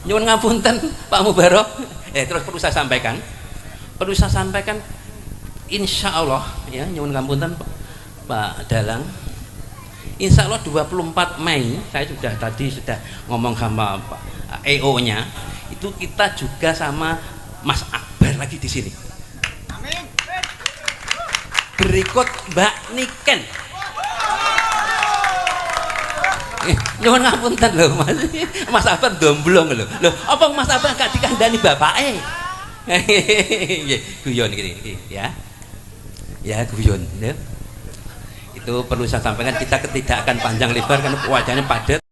Nyuwun ngapunten Pak Mubarok. Terus perlu saya sampaikan. Insya Allah ya, nyuwun ngapunten Pak Dalang. Insya Allah 24 Mei saya sudah ngomong sama Pak EO-nya, itu kita juga sama Mas Akbar lagi di sini. Amin. Berikut Mbak Niken. Nyuwun ngapunten lho Mas Akbar domblong lho. Lho, apa Mas Akbar gak dikandani bapake? Nggih, guyon iki ya. Ya guyon ya. Itu perlu saya sampaikan, kita tidak akan panjang lebar karena wajahnya padat.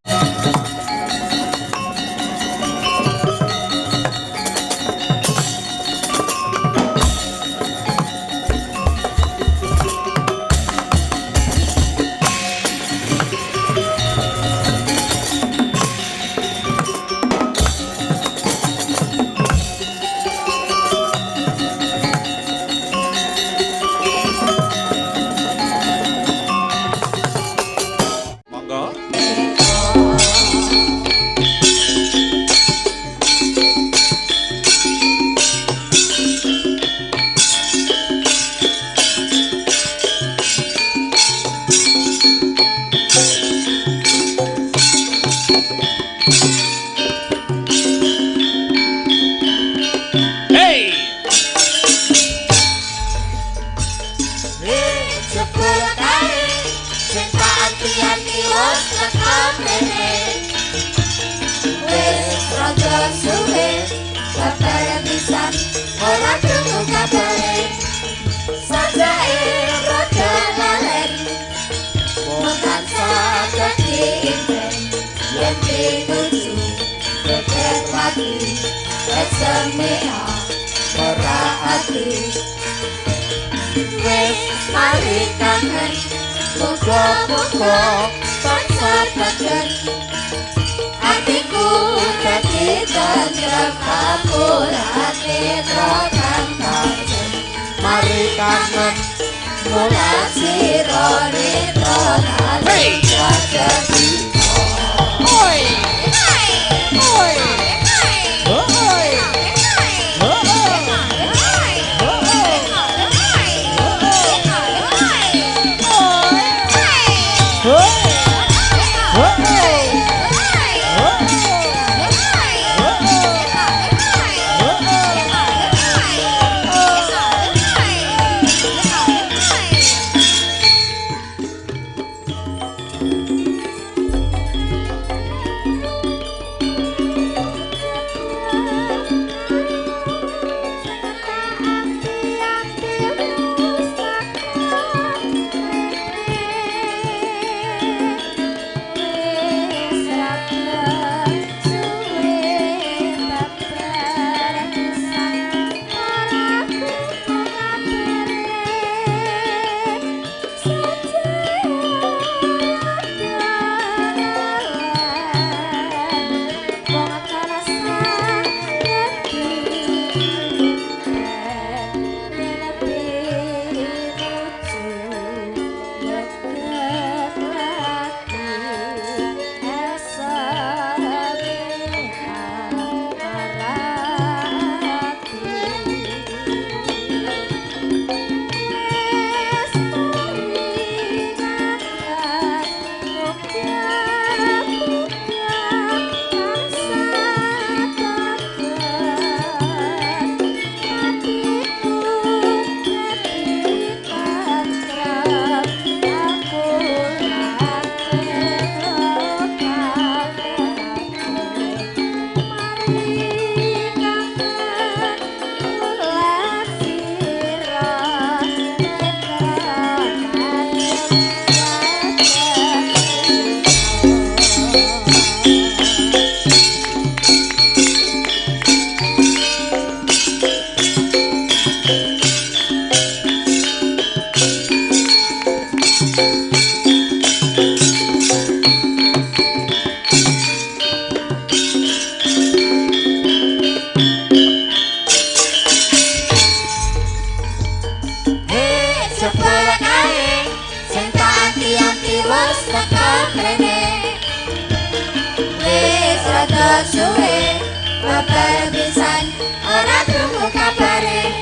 babar pisan ora krungu kabare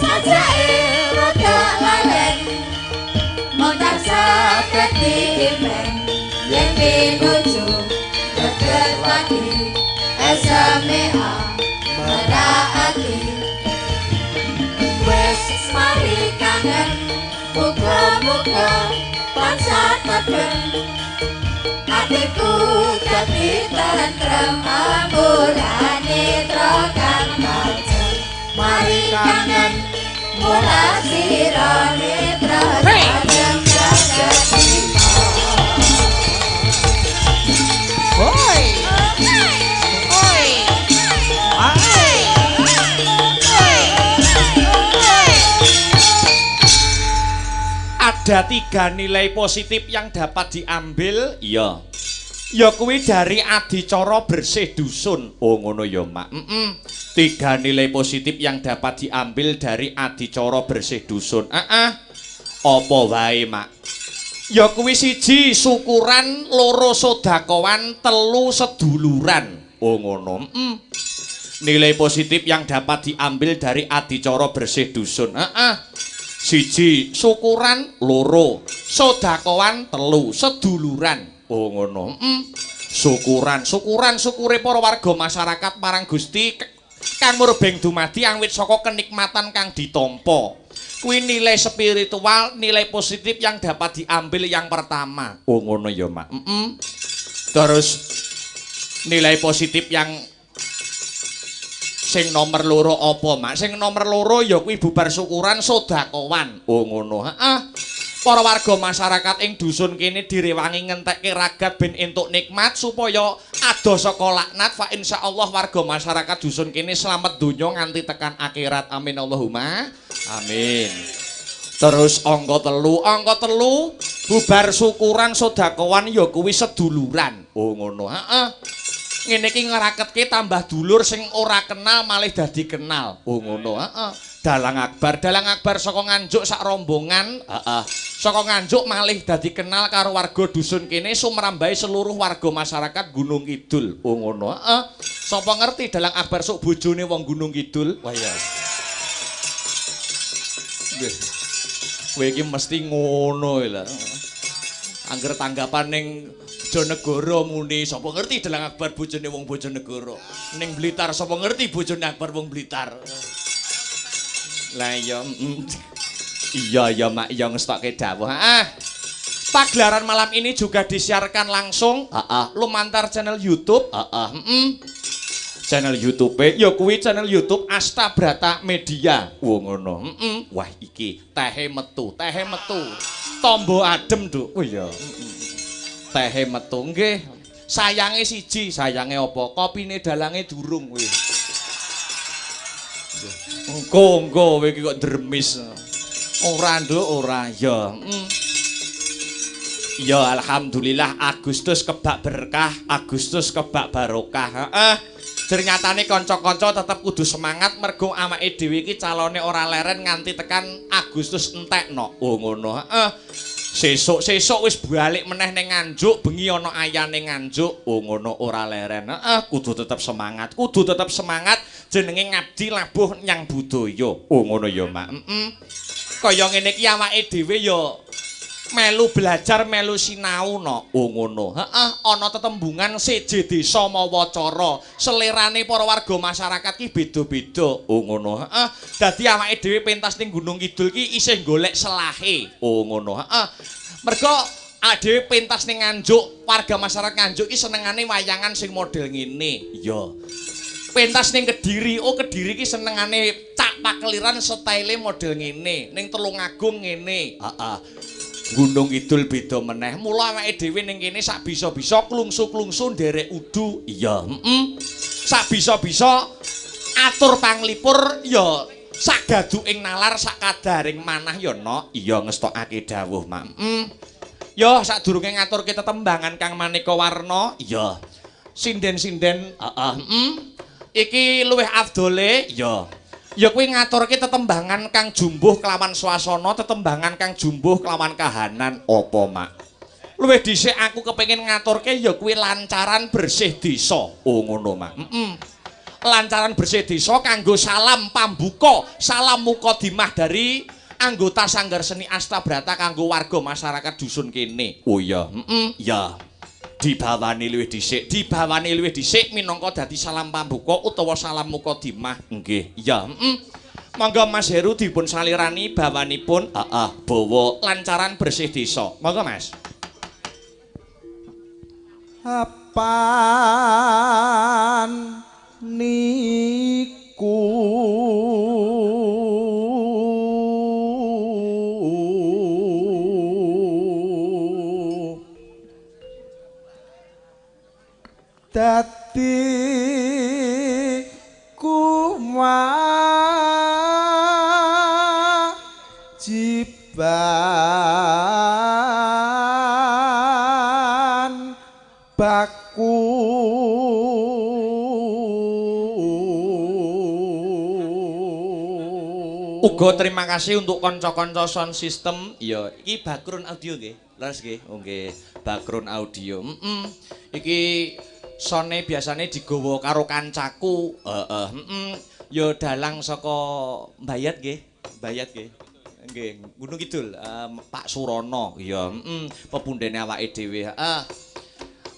sajake rada lalen mung tansah dadi impen yen pinuju deket lagi SMA merahati wes mari kangen muga-muga tansah teken hatiku dadi tentrem ambulane trokan kaca mari kangen mula sirane trokan kaca Hoi. Hoi. Ada 3 nilai positif yang dapat diambil. Iya. Ya kuwi dari adicara bersih dusun. Oh ngono ya, Mak. 3 nilai positif yang dapat diambil dari adicara bersih dusun. Apa wae, Mak? Ya kuwi 1 syukuran, 2 sedekawan, 3 seduluran. Oh ngono. Nilai positif yang dapat diambil dari adicara bersih dusun. 1 syukuran, 2 sedekawan, 3 seduluran. Oh ngono. Syukure para warga masyarakat marang Gusti kang murbeng dumadi awit saka kenikmatan kang ditampa. Kuwi nilai spiritual, nilai positif yang dapat diambil yang pertama. Oh ngono ya, Mak. Terus nilai positif yang sing nomor 2 apa, Mak? Sing nomor 2 ya kuwi bubar syukuran sedekawan. Oh ngono. Para warga masyarakat ing dusun kene direwangi ngentekke ragat ben entuk nikmat supaya ado saka laknat fa insyaallah warga masyarakat dusun kene slamet donya nganti tekan akhirat. Amin Allahumma amin. Terus angka 3 bubar syukuran sedekawan ya kuwi seduluran. Oh ngono. Ngene iki ngraketke tambah dulur sing ora kenal malih dadi kenal. Oh ngono. Dalang akbar saka Nganjuk sak rombongan. Saka Nganjuk malih dadi kenal karo warga dusun kene sumrambahe seluruh warga masyarakat Gunung Kidul. Oh ngono. Sapa ngerti dalang akbar sok bojone wong Gunung Kidul? Wah ya. Kowe iki mesti ngono lho. Angger tanggapan ning Bojonegoro muni sapa ngerti dalang akbar bojone wong Bojonegoro. Ning Blitar sapa ngerti bojone akbar wong Blitar. Lah iya, iya Mak, iya ngestokke dawuh. Pagelaran malam ini juga disiarkan langsung lumantar channel YouTube. Channel YouTube ya kuwi channel YouTube Astabrata Media. Wo ngono. Wah iki tehe metu. Tombo adem, Nduk. Oh iya. Tehe metu nggih. Sayange 1, sayange apa? Kopine dalange durung kuwi. Engko kowe iki kok dremis. Ora Nduk, ora ya. Ya alhamdulillah Agustus kebak berkah, Agustus kebak barokah. Ternyatane kanca-kanca tetep kudu semangat mergo awake dhewe iki calone ora leren nganti tekan Agustus entekno. Oh ngono. Sesuk wis balik meneh ning Nganjuk, bengi ana ayane Nganjuk. Oh ngono ora leren. Kudu tetep semangat. Jenenge ngabdi labuh nyang budaya. Oh ngono ya, Mak. Kaya ngene iki awake dhewe ya melu belajar, melu sinau no. Oh ngono. Ana tetembungan seje desa mawa cara. Selerane para warga masyarakat ki beda-beda. Oh ngono. Dadi awake dhewe pentas ning Gunung Kidul ki isih golek selahe. Oh ngono. Mergo dhewe pentas ning Nganjuk, warga masyarakat Nganjuk ki senengane wayangan sing model ngene. Iya. Pentas ning Kediri, Kediri ki senengane cak pakeliran style model ngene. Ning Tulungagung ngene. Gunung Kidul beda meneh. Mula awake dhewe ning kene sak bisa-bisa klungsu-klungsu nderek udu. Iya, sak bisa-bisa atur panglipur ya sak gaduking nalar sak kadaring manah ya no. Iya ngestokake dawuh, Mak. Ya sadurunge ngaturke tetembangan kang maneka warna, iya. Sinden-sinden, iki luwih afdole, ya. Ya kuwi ngaturke tetembangan kang jumbuh kelawan swasana, tetembangan kang jumbuh kelawan kahanan. Apa, Mak? Luwih dhisik aku kepengin ngaturke ya kuwi lancaran bersih desa. Oh ngono, Mak. lancaran bersih desa kanggo salam pambuka, salam mukadimah dari anggota Sanggar Seni Astabrata kanggo warga masyarakat dusun kene. Oh iya, ya. Dibawani luwih dhisik minangka dadi salam pambuka utawa salam mukadimah. Nggih, ya. Monggo Mas Heru dipun salirani bawanipun bawa lancaran bersih desa. Monggo Mas. Apan niku dadi kewajiban baku uga terima kasih untuk kanca-kanca sound system. Ya, iki background audio nggih. Leres nggih? Oh nggih, background audio. Iki sone biasane digawa karo kancaku. Ya dalang saka Mbayat nggih. Mbayat nggih. Nggih, Gunung Kidul, Pak Surono. Ya, pepundhene awake dhewe.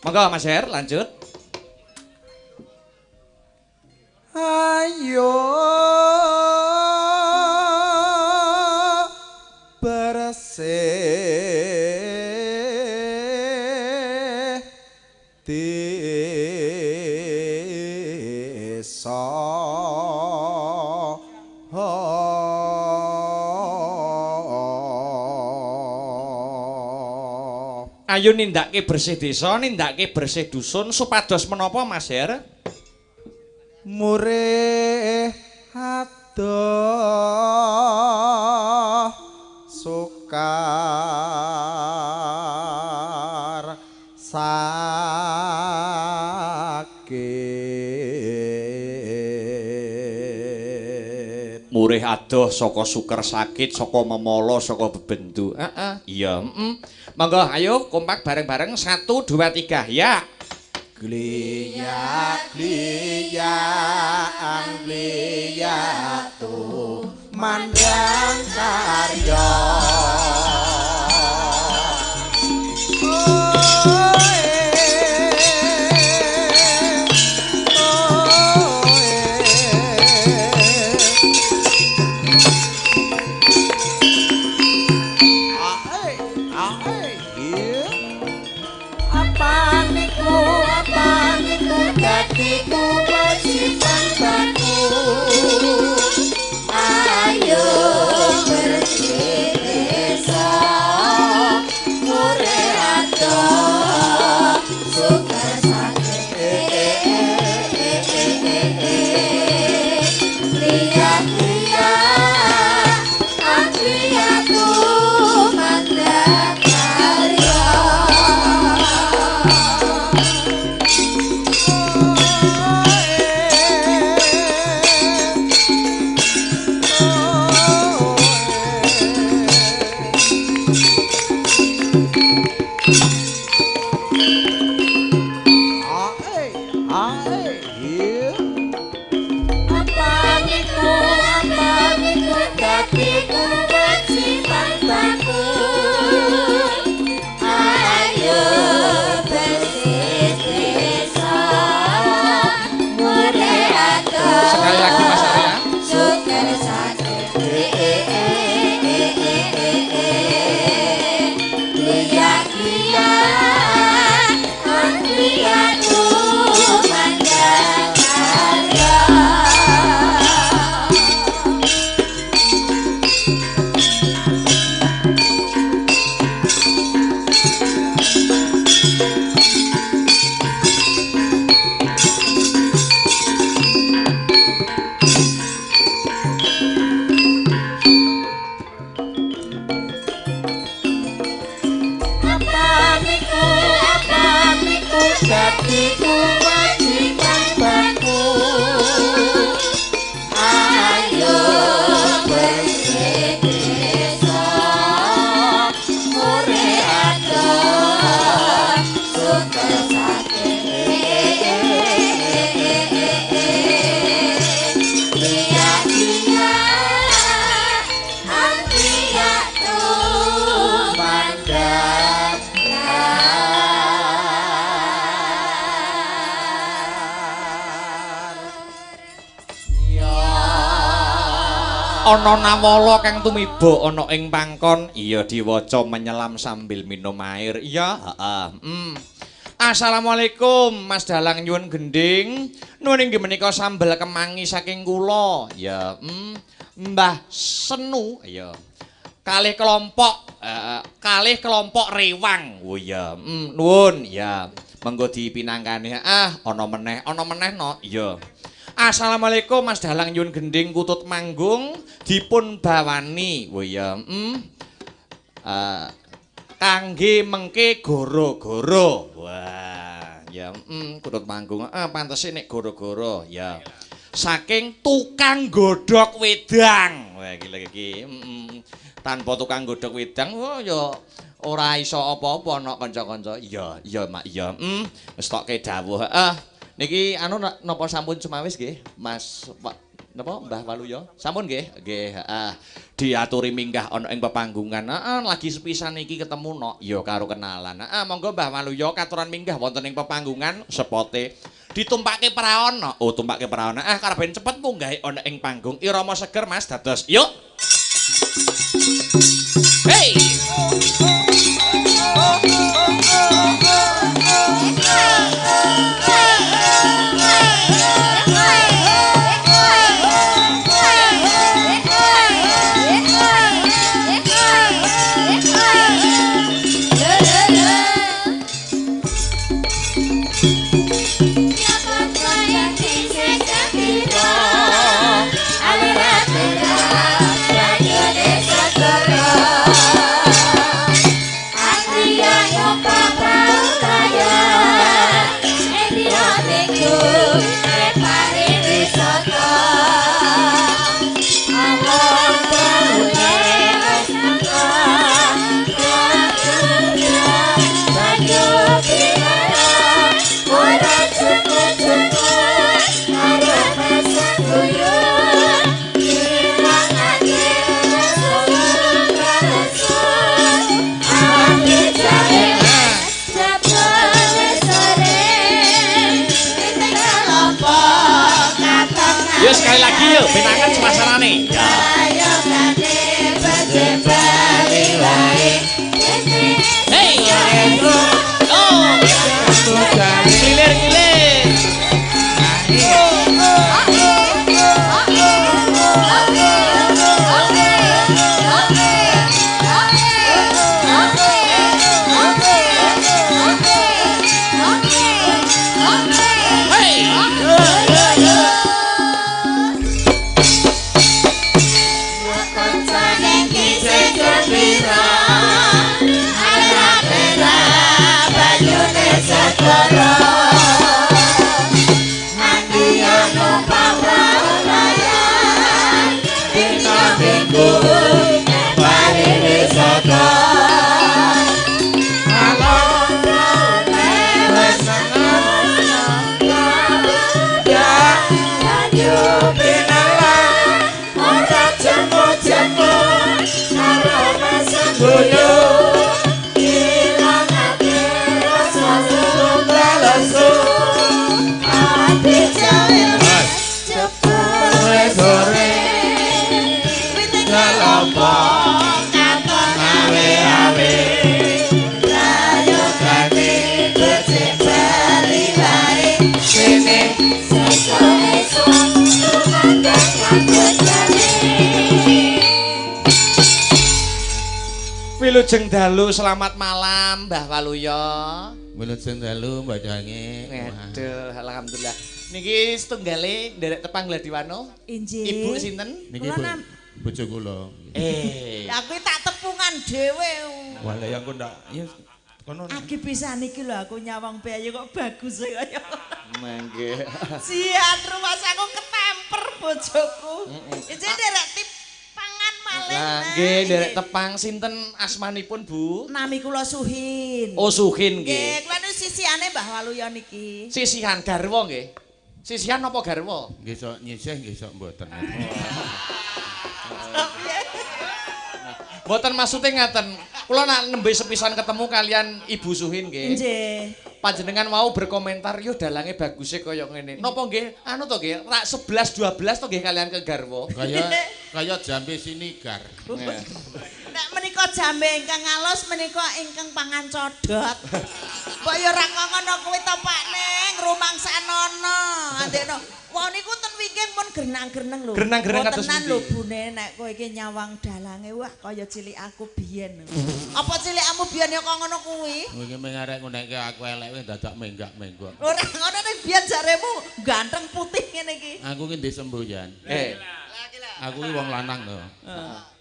Monggo Mas Her, lanjut. Ayo bersih desa ayo nindakake bersih desa, nindakake bersih dusun supados menapa Mas Her? Murih adoh sukar sakit. Murih adoh saka sukar sakit, saka memala, saka bebendu. Iya, Monggo ayo kompak bareng-bareng 1 2 3 ya. Gliyak gliyak gliyak tu mandang karya. ana nawala kang tumiba ana ing pangkon iya diwaca menyelam sambil minum air iya heeh Assalamualaikum Mas Dalang nyuwun gending nuwun inggih menika sambel kemangi saking kula ya Mbah Senu ya kalih kelompok rewang oh ya nuwun ya mengko dipinangkani ana meneh no iya Assalamualaikum Mas Dalang nyuwun gending kutut manggung dipun bawani. Oh ya, kangge mengke goro-goro. Wah, ya kutut manggung. Pantese nek goro-goro ya. Saking tukang godhog wedang. Wah, iki tanpa tukang godhog wedang oh ya ora iso apa-apa ana kanca-kanca. Iya, Mak, iya. Wis tokke dawuh. Niki anu napa sampun cumawis nggih Mas napa Mbah Waluya sampun nggih diaturi minggah ana ing pepanggungan lagi sepisan iki ketemu no ya karo kenalan monggo Mbah Waluya katuran minggah wonten ing pepanggungan sepote ditumpake praon tumpake praon karaben cepet munggah ana ing panggung irama seger Mas dados yuk hey Yo sekali lagi yuk, pinangan suasanane. Ya. Hey. Oh. Gilir-gilir. Wilujeng dalu selamat malam Mbah Waluya. Wilujeng dalu Mbak Jange. Waduh, alhamdulillah. Niki setunggale nderek tepang Gladiwano. Injih. Ibu sinten? Niki bojo kula. Aku tak tepungan dhewe. Wah, lah ya aku ndak ya kono. Agi pisan iki lho aku nyawang bayi kok bagus kaya. Mangke. Sian rumas aku ketemper bojoku. Injih nderek tip pangan malih. Nah, nggih nderek tepang sinten asmanipun Bu? Nami kula Suhin. Oh, Suhin nggih. Nggih, kula niku sisihane Mbah Waluya niki. Sisihan garwa nggih. Sisihan apa garwa? Nggih sok nyisih nggih sok mboten. Mboten maksude ngaten. Kula nak nembe sepisan ketemu kalian Ibu Suhin nggih. Nggih. panjenengan mau berkomentar yo dalange baguse kaya ngene. Napa nggih? Anu to nggih, rak 11 12 to nggih kalian ke garwa. Kaya jambe sinigar. Nek menika jambe ingkang alus menika ingkang pangan codot. Kok ya ora ngono kuwi to Pak Ning, rumangsanono. Andekno. Wong niku ten weekend pun grenang-greneng lho. Grenang-greneng kados tenan pundi? lho Bune nek kowe iki nyawang dalange wah kaya cilik aku biyen. Apa cilikmu biyen ya kok ngono kuwi? Kowe iki mengarek ngunekke aku elek wis dadak menggak-menggok. Ora ngono nek biyen jaremu ganteng putih ngene iki. Aku ki ndek semboyan. Aku ki wong lanang to.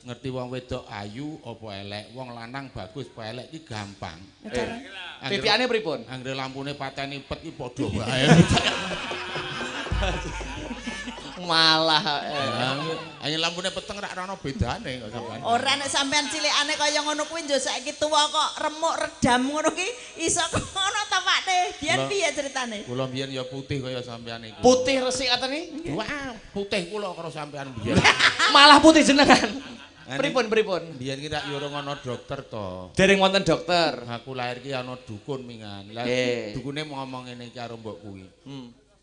Ngerti wong wedok ayu apa elek, wong lanang bagus apa elek ki gampang. Titikane pripun? Anggere lampune pateni pet ki padha wae. Malah Ayo lampune peteng rak ana bedane kok sampean. Ora nek sampean cilikane kaya ngono kuwi njo saiki tuwa kok remuk redam ngono ki iso ngono ta Pak De. Biyen piye ceritane? Kula biyen ya putih kaya sampean iki. putih resik ngaten iki. Wah, putih kula karo sampean biyen. Malah putih jenengan. Pripun? Biyen ki rak urung ana dokter to. Dereng wonten dokter. Aku lahir ki ana dukun mingan. Lah dukune ngomong ngene iki karo mbok kuwi.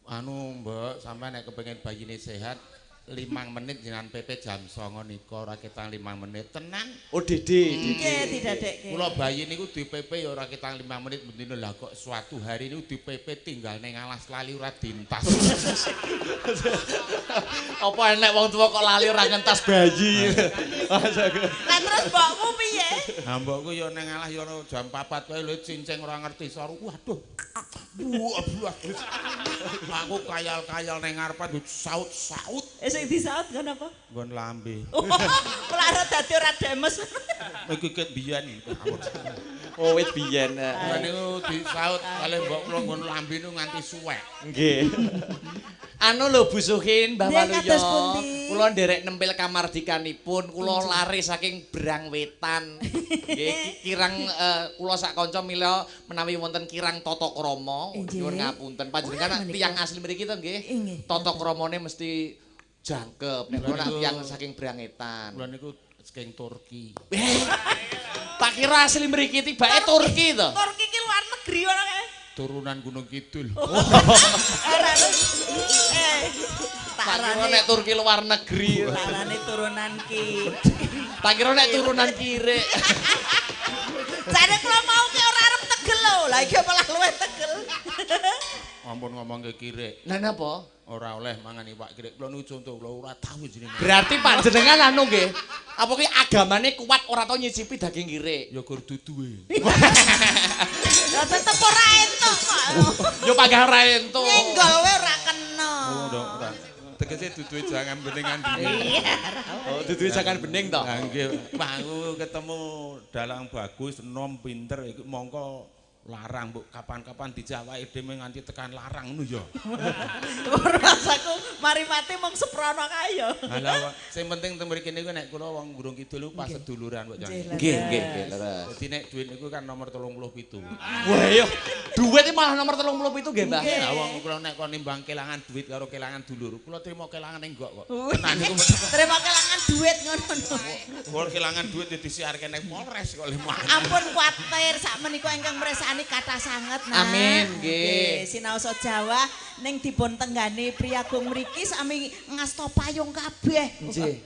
Anu Mbok, sampean nek kepengin bayine sehat 5 menit jenengan PP jam 09.00 nika ora ketang 5 menit. Tenan. Oh Dede. Nggih didadekke. Kula bayi niku di PP ya ora ketang 5 menit bendina lah kok suatu hari niku di PP tinggal ning alas lali ora dintas. Apa enek wong tuwa kok lali ora ngentas bayi. Lah terus mbokmu piye? Nah mbokku ya ning alas ya jam 4 wae lho cincing ora ngerti soru. Waduh. Aku kayal-kayal ning ngarepan saut-saut. Sing disaut kan apa? Nggon lambe. Kula arep dadi ora demes. Iku ket biyen. Oh wit biyen. Lah niku disaut kalih mbok kula nggon lambe niku nganti suwek. Nggih. Anu lho Bu Suhin, Mbah Nggih, Waluyo. kados pundi? Kula nderek nempel kamardikanipun, kula lari saking Brang Wetan. Nggih, kirang kula sak kanca mila menawi wonten kirang tata krama, nyuwun ngapunten. Panjenengan tiyang asli mriki to nggih. Tata kramane mesti jangkep. Nek kula tiyang saking Brang Wetan. Kula niku saking Turki. Tak kira asli mriki tibake Turki to. Turki ki luar negeri ngono kae. Turunan Gunung Kidul. Tak kira nek Turki luar negeri. Tarane turunan ki. Tak kira nek turunan kire. Jane kula mau ki ora arep tegel lho. Lah iki malah luwih tegel. Ampun ngomong ke kirek. Lah napa? Ora oleh mangan iwak kirek. Kula niku contoh kula ora tahu jenenge. Berarti panjenengan anu nggih. Apa ki agamane kuat ora tau nyicipi daging kire. Ya gur duduhe. Lah tetep ora entuk kok. Yo panggah ora entuk. Nyenggol wae ora kena. Oh, ora. Tegese duduhe jangan beningan dini. Oh, duduhe jangan bening to. Lah nggih, aku ketemu dalang bagus, enom pinter iku mongko larang mbok kapan-kapan dijawai dhewe nganti tekan larang ngono ya. Rasaku mari mati mung seprono kae ya. Lah sing penting teng mriki niku nek kula wong Gunung Kidul niku pas seduluran kok jangan. Nggih, leres. Dadi nek dhuwit niku kan nomor 37. Wah, yo. Duit iki malah nomor 37 nggih, Mbah. Lah wong kula nek kon nimbang kelangan duit karo kelangan dulur, kula trimo kelangan enggak kok. Tenan niku. Terima kelangan duit ngono. Kula kelangan duit ya disiarke ning Polres kok lemah. Ampun kuatir sak menika ingkang mresani kathah sanget nah. Amin, nggih. Sinaosa Jawa ning dipun tenggane priyagung mriki sami ngasta payung kabeh. Nggih.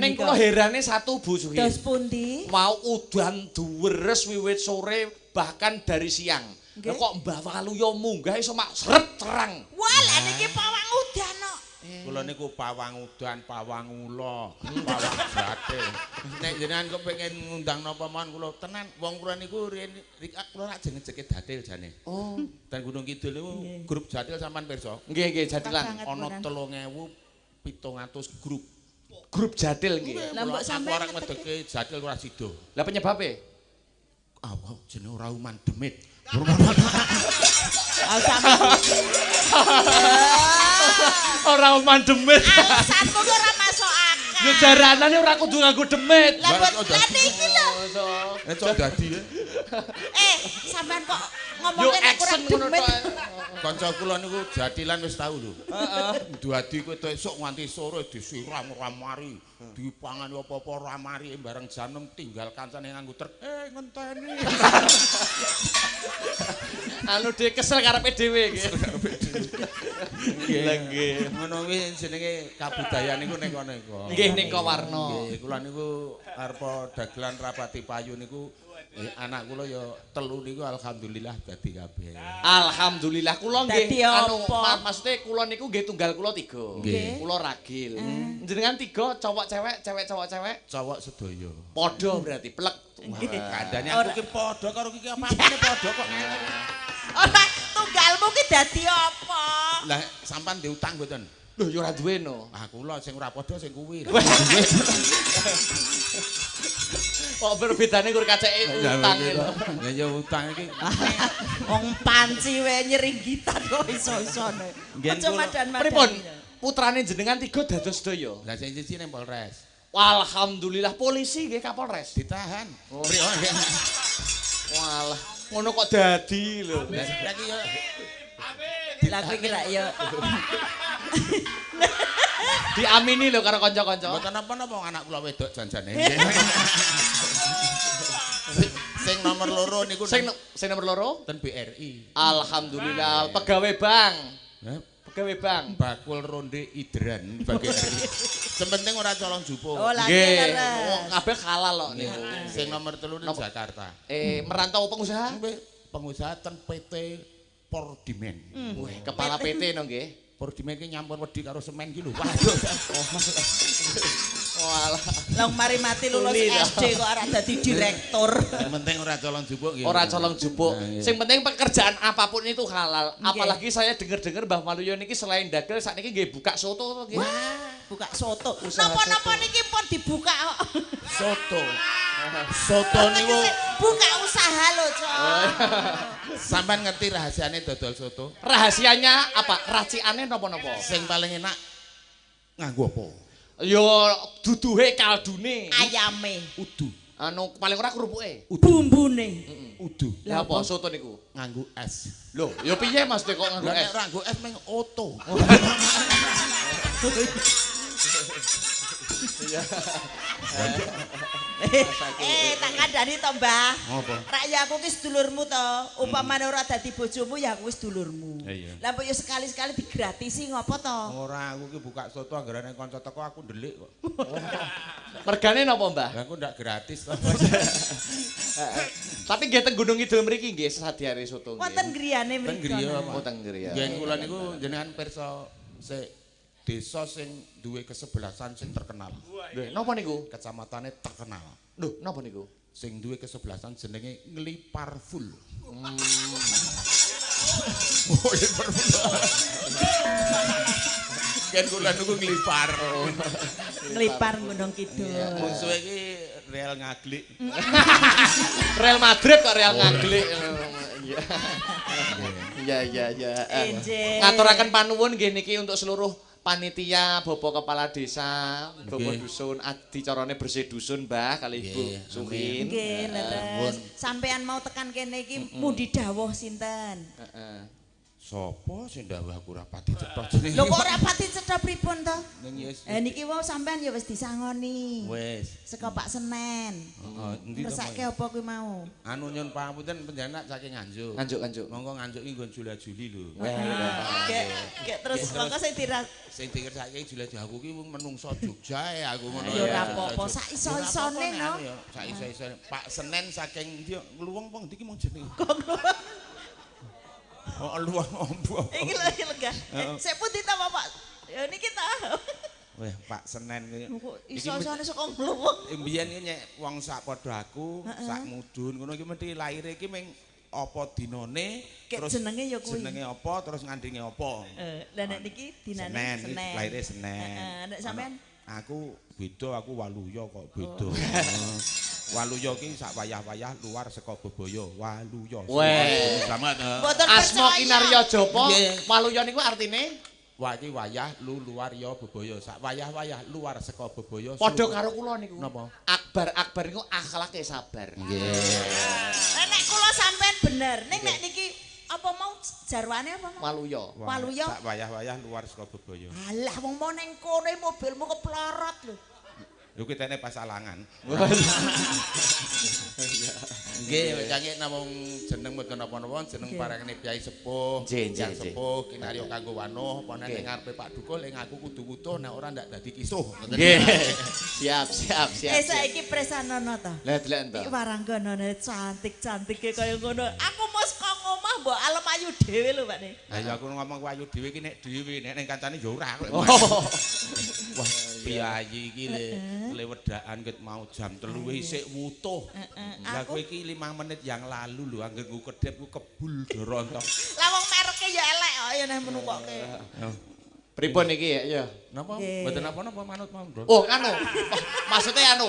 Ning kula herane satu Bu Suhin. Dos pundi? Mau udan duweres wiwit sore bahkan dari siang. Lah kok Mbah Waluyo munggah iso mak sret terang. Wah, lha niki pawang udan kok. Kula niku pawang udan, pawang ula, pawang jate. Nek jenengan kok pengen ngundang napa mawon kula tenan wong kula niku kula rak jengejeke datil jane. Oh, Dan Gunung Kidul niku grup jatil sampean pirsa. nggih nggih jadilan. Ana 3.700 grup. Grup jadil nggih. Lah mbok Aku sampean ora ngedeke jatil ora sida. Lah penyebabe? Apa jenenge ora uman demit. Ora mandemit. Alasanmu ki ora masuk akal. Ya jaranane ora kudu nganggo demit. Lah niki lho. Cok dadi. Sampean kok ngomongke nek kurang demit. Kanca kula niku jatilan wis tau lho. Heeh. Duadi kowe esuk nganti sore disiram ramari, dipangan apa-apa ramari bareng janem tinggal kancane nganggo truk. Ngenteni. Anu dhewe kesel karepe dhewe nggih. Nggih. Ngono kuwi jenenge kabudayan niku ning kono iku. Nggih ning Kawarna. Nggih, kula niku arepa dagelan rapati payu niku anak kula ya telu niku alhamdulillah dadi kabeh. Alhamdulillah kula nggih Dadi anu apa? maksude kula niku nggih tunggal kula 3. Nggih. Kula ragil. Jenengan 3 cowok cewek, cewek cowok cewek. Cowok sedaya. Padha berarti plek. Kandhane aku ki padha karo ki apa-apane padha kok. Ora tunggalmu ki dadi apa? Lah sampean diutang mboten? Lho ya ora duwe no. Ah kula sing ora padha sing kuwi. Kok berbedane kur kaceke utang lho. Lah ya utang iki. Wong panci wae nyeringgitan kok iso-isone. Aja madan-madan. Pripun? Putrane jenengan 3 dados sedaya. Lah sing siji ning Polres. Alhamdulillah polisi nggih Kapolres. Ditahan. Walah, ngono kok dadi lho. Lah iki ya Lah kowe kira ya Diamini lho karo kanca-kanca. mboten napa-napa anak kula wedok janjane. Sing nomor loro niku Sing nomor 2? ten BRI. Alhamdulillah pegawai bank. Hah? Pegawai bank. Bakul ronde Idran BRI. Sementing ora colong jupo. Oh lagi Nggih. leres. Oh, kabeh halal kok niku. Sing nomor 3 ning Jakarta. Merantau pengusaha? Pengusaha ten PT Pordimen. Wih, kepala PT no nggih. Pordimen ki nyampur wedi karo semen ki lho. Waduh. Walah. Long mari mati lulus Uli, SD kok ora dadi direktur. Penting ora colong jupuk nggih. Ora colong jupuk. Nah, iya. Sing penting pekerjaan apapun itu halal. Nggih. Apalagi saya dengar-dengar Mbah Waluyo niki selain dagel sakniki nggih buka soto to nggih. Buka soto. Usaha Napa-napa soto. niki pun dibuka kok. Soto. Soto niku Buka usaha lho, Cok. sampean ngerti rahasiane dodol soto? Rahasianya apa? Racikane napa-napa? Sing paling enak nganggo apa? Yo duduhe kaldune. Ayame, Udu. Anu paling ora kerupuke. bumbune. Udu. Lah apa soto niku? Nganggo es. Lho, yo piye Mas kok nganggo Lah nek es? ora nganggo es meng oto. Tak kandhani to, Mbah. Apa? Rak ya aku ki sedulurmu to. Upamane ora dadi bojomu ya aku wis sedulurmu. Iya. Lah mbok yo sekali-sekali digratisi ngopo to? Ora aku ki buka soto anggarane kanca teko aku ndelik kok. Mergane napa, Mbah? Lah aku ndak gratis to. Tapi nggih teng Gunung Kidul mriki nggih sadiare soto nggih. Wonten griyane Teng mriko. griya. Oh teng griya. Yen kula niku jenengan pirsa sik desa sing duwe kesebelasan sing terkenal. Lho, napa niku? Kacamatane terkenal. Lho, napa niku? Sing duwe kesebelasan jenenge Ngliparful. Oh, Kan kula niku nglipar. Nglipar Gunung Kidul. Musuhe iki Real Ngaglik. Real Madrid kok Real ngaglik. Iya. Enjing. Ngaturaken panuwun nggih niki untuk seluruh panitia, Bapak Kepala Desa, Bapak Nggih. Dusun, dicarane bersih dusun, Mbah, kali Ibu Nggih, Suhin. Nggih, leres. Sampean mau tekan kene iki mundi dawuh sinten? Heeh. Sapa sing ndawuh aku ora pati cetha jenenge. Lho kok ora pati cedhak pripun to? Ning yes. Niki wau sampean ya wis disangoni. Wis. Saka Pak Senen. Heeh, endi to? Ngersake apa kuwi mau? Anu nyun pangapunten panjenengan saking Nganjuk. Nganjuk. Monggo Nganjuk iki nggon Jula-juli lho. Gek terus mongko sing diras Sing dikersake Jula-juli aku ki wong menungso Jogja aku ngono. Ya ora apa-apa, sak iso-isone no. Sak iso-isone. Pak Senen saking ndi ngluwung apa ndi ki mung jenenge. Oh, luwung ombo. Iki lho lega. Sik pundi ta Bapak? Ya niki ta. Weh, Pak Senen ki. Kok iso-isone saka ngluwung. Mbiyen ki nyek wong sak padha aku, sak mudun ngono ki mesti laire ki ming apa dinane Kek jenenge ya kuwi. jenenge apa terus ngandinge apa. Lah nek niki dinane Senen, Senen. laire Senen. Nek sampean Aku beda, aku Waluya kok beda. Waluya ki sak wayah-wayah luar saka Bebaya, Waluya. Weh. Sama mboten Asma percaya. Kinarya Japa, Nggih. Waluya niku artine Wah iki wayah luar ya Bebaya. Sak wayah-wayah luar saka Bebaya. padha karo kula niku. Napa? Akbar niku akhlake sabar. Nggih. Nek kula sampean bener, ning nek niki jarwane apa? Mang? Waluya. Waluya. Sak wayah-wayah luar Surabaya. Alah wong mau ning kono mobilmu keplorot lho. Lho kitene pas alangan. Nggih, cangik namung jeneng mboten napa-napa, jeneng parengane Kyai Sepuh. Kyai Sepuh kinarya kanggo wanuh, apa nek ngarepe Pak Dukul ing aku kudu wutuh nek ora ndak dadi kisuh. Nggih. Siap. Saiki presanono to. Lah delek to. Iki warangganane cantik-cantike kaya ngono. Aku mos kok ngomah mbok alem ayu dhewe lho, Pak Ne. Lah ya aku ngomong ku ayu dhewe iki nek dhewe nek ning kancane ya ora. Wah, piyayi iki le wedaan ket mau jam 3 isik wutuh. Lah kowe iki 5 menit yang lalu lho anggere nggo kedhep ku kebul doronto. Lah wong mereke ya elek kok ya neh menukoke. Pripun iki ya? Napa? Mboten napa-napa manut mawon. Oh, maksudnya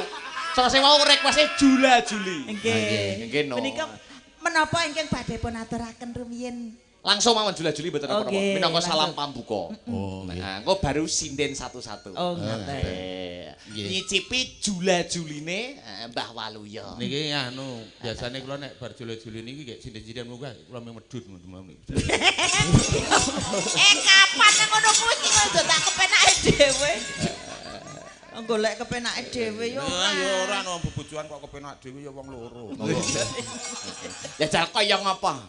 terus mau request-e jula-juli. Nggih. Menika menapa ingkang badhe pun aturaken rumiyin? Langsung mawon jula-juli mboten apa-apa. Oke, Minangka langsung. salam pambuka. Oh, Nah, engko baru sinden satu-satu. Oh, ngoten. Nggih. Nyicipi jula-juline Mbah Waluya. Niki anu, biasane kula nek bar jule-jule niki gek sinden-sinden muga kula medhut ngono. Kapan nek ngono kuwi iki kok tak kepenake dhewe. Golek kepenake dhewe yo. Ya ora no bobojoan kok kepenak dhewe ya wong loro. Ya jal kaya ngapa?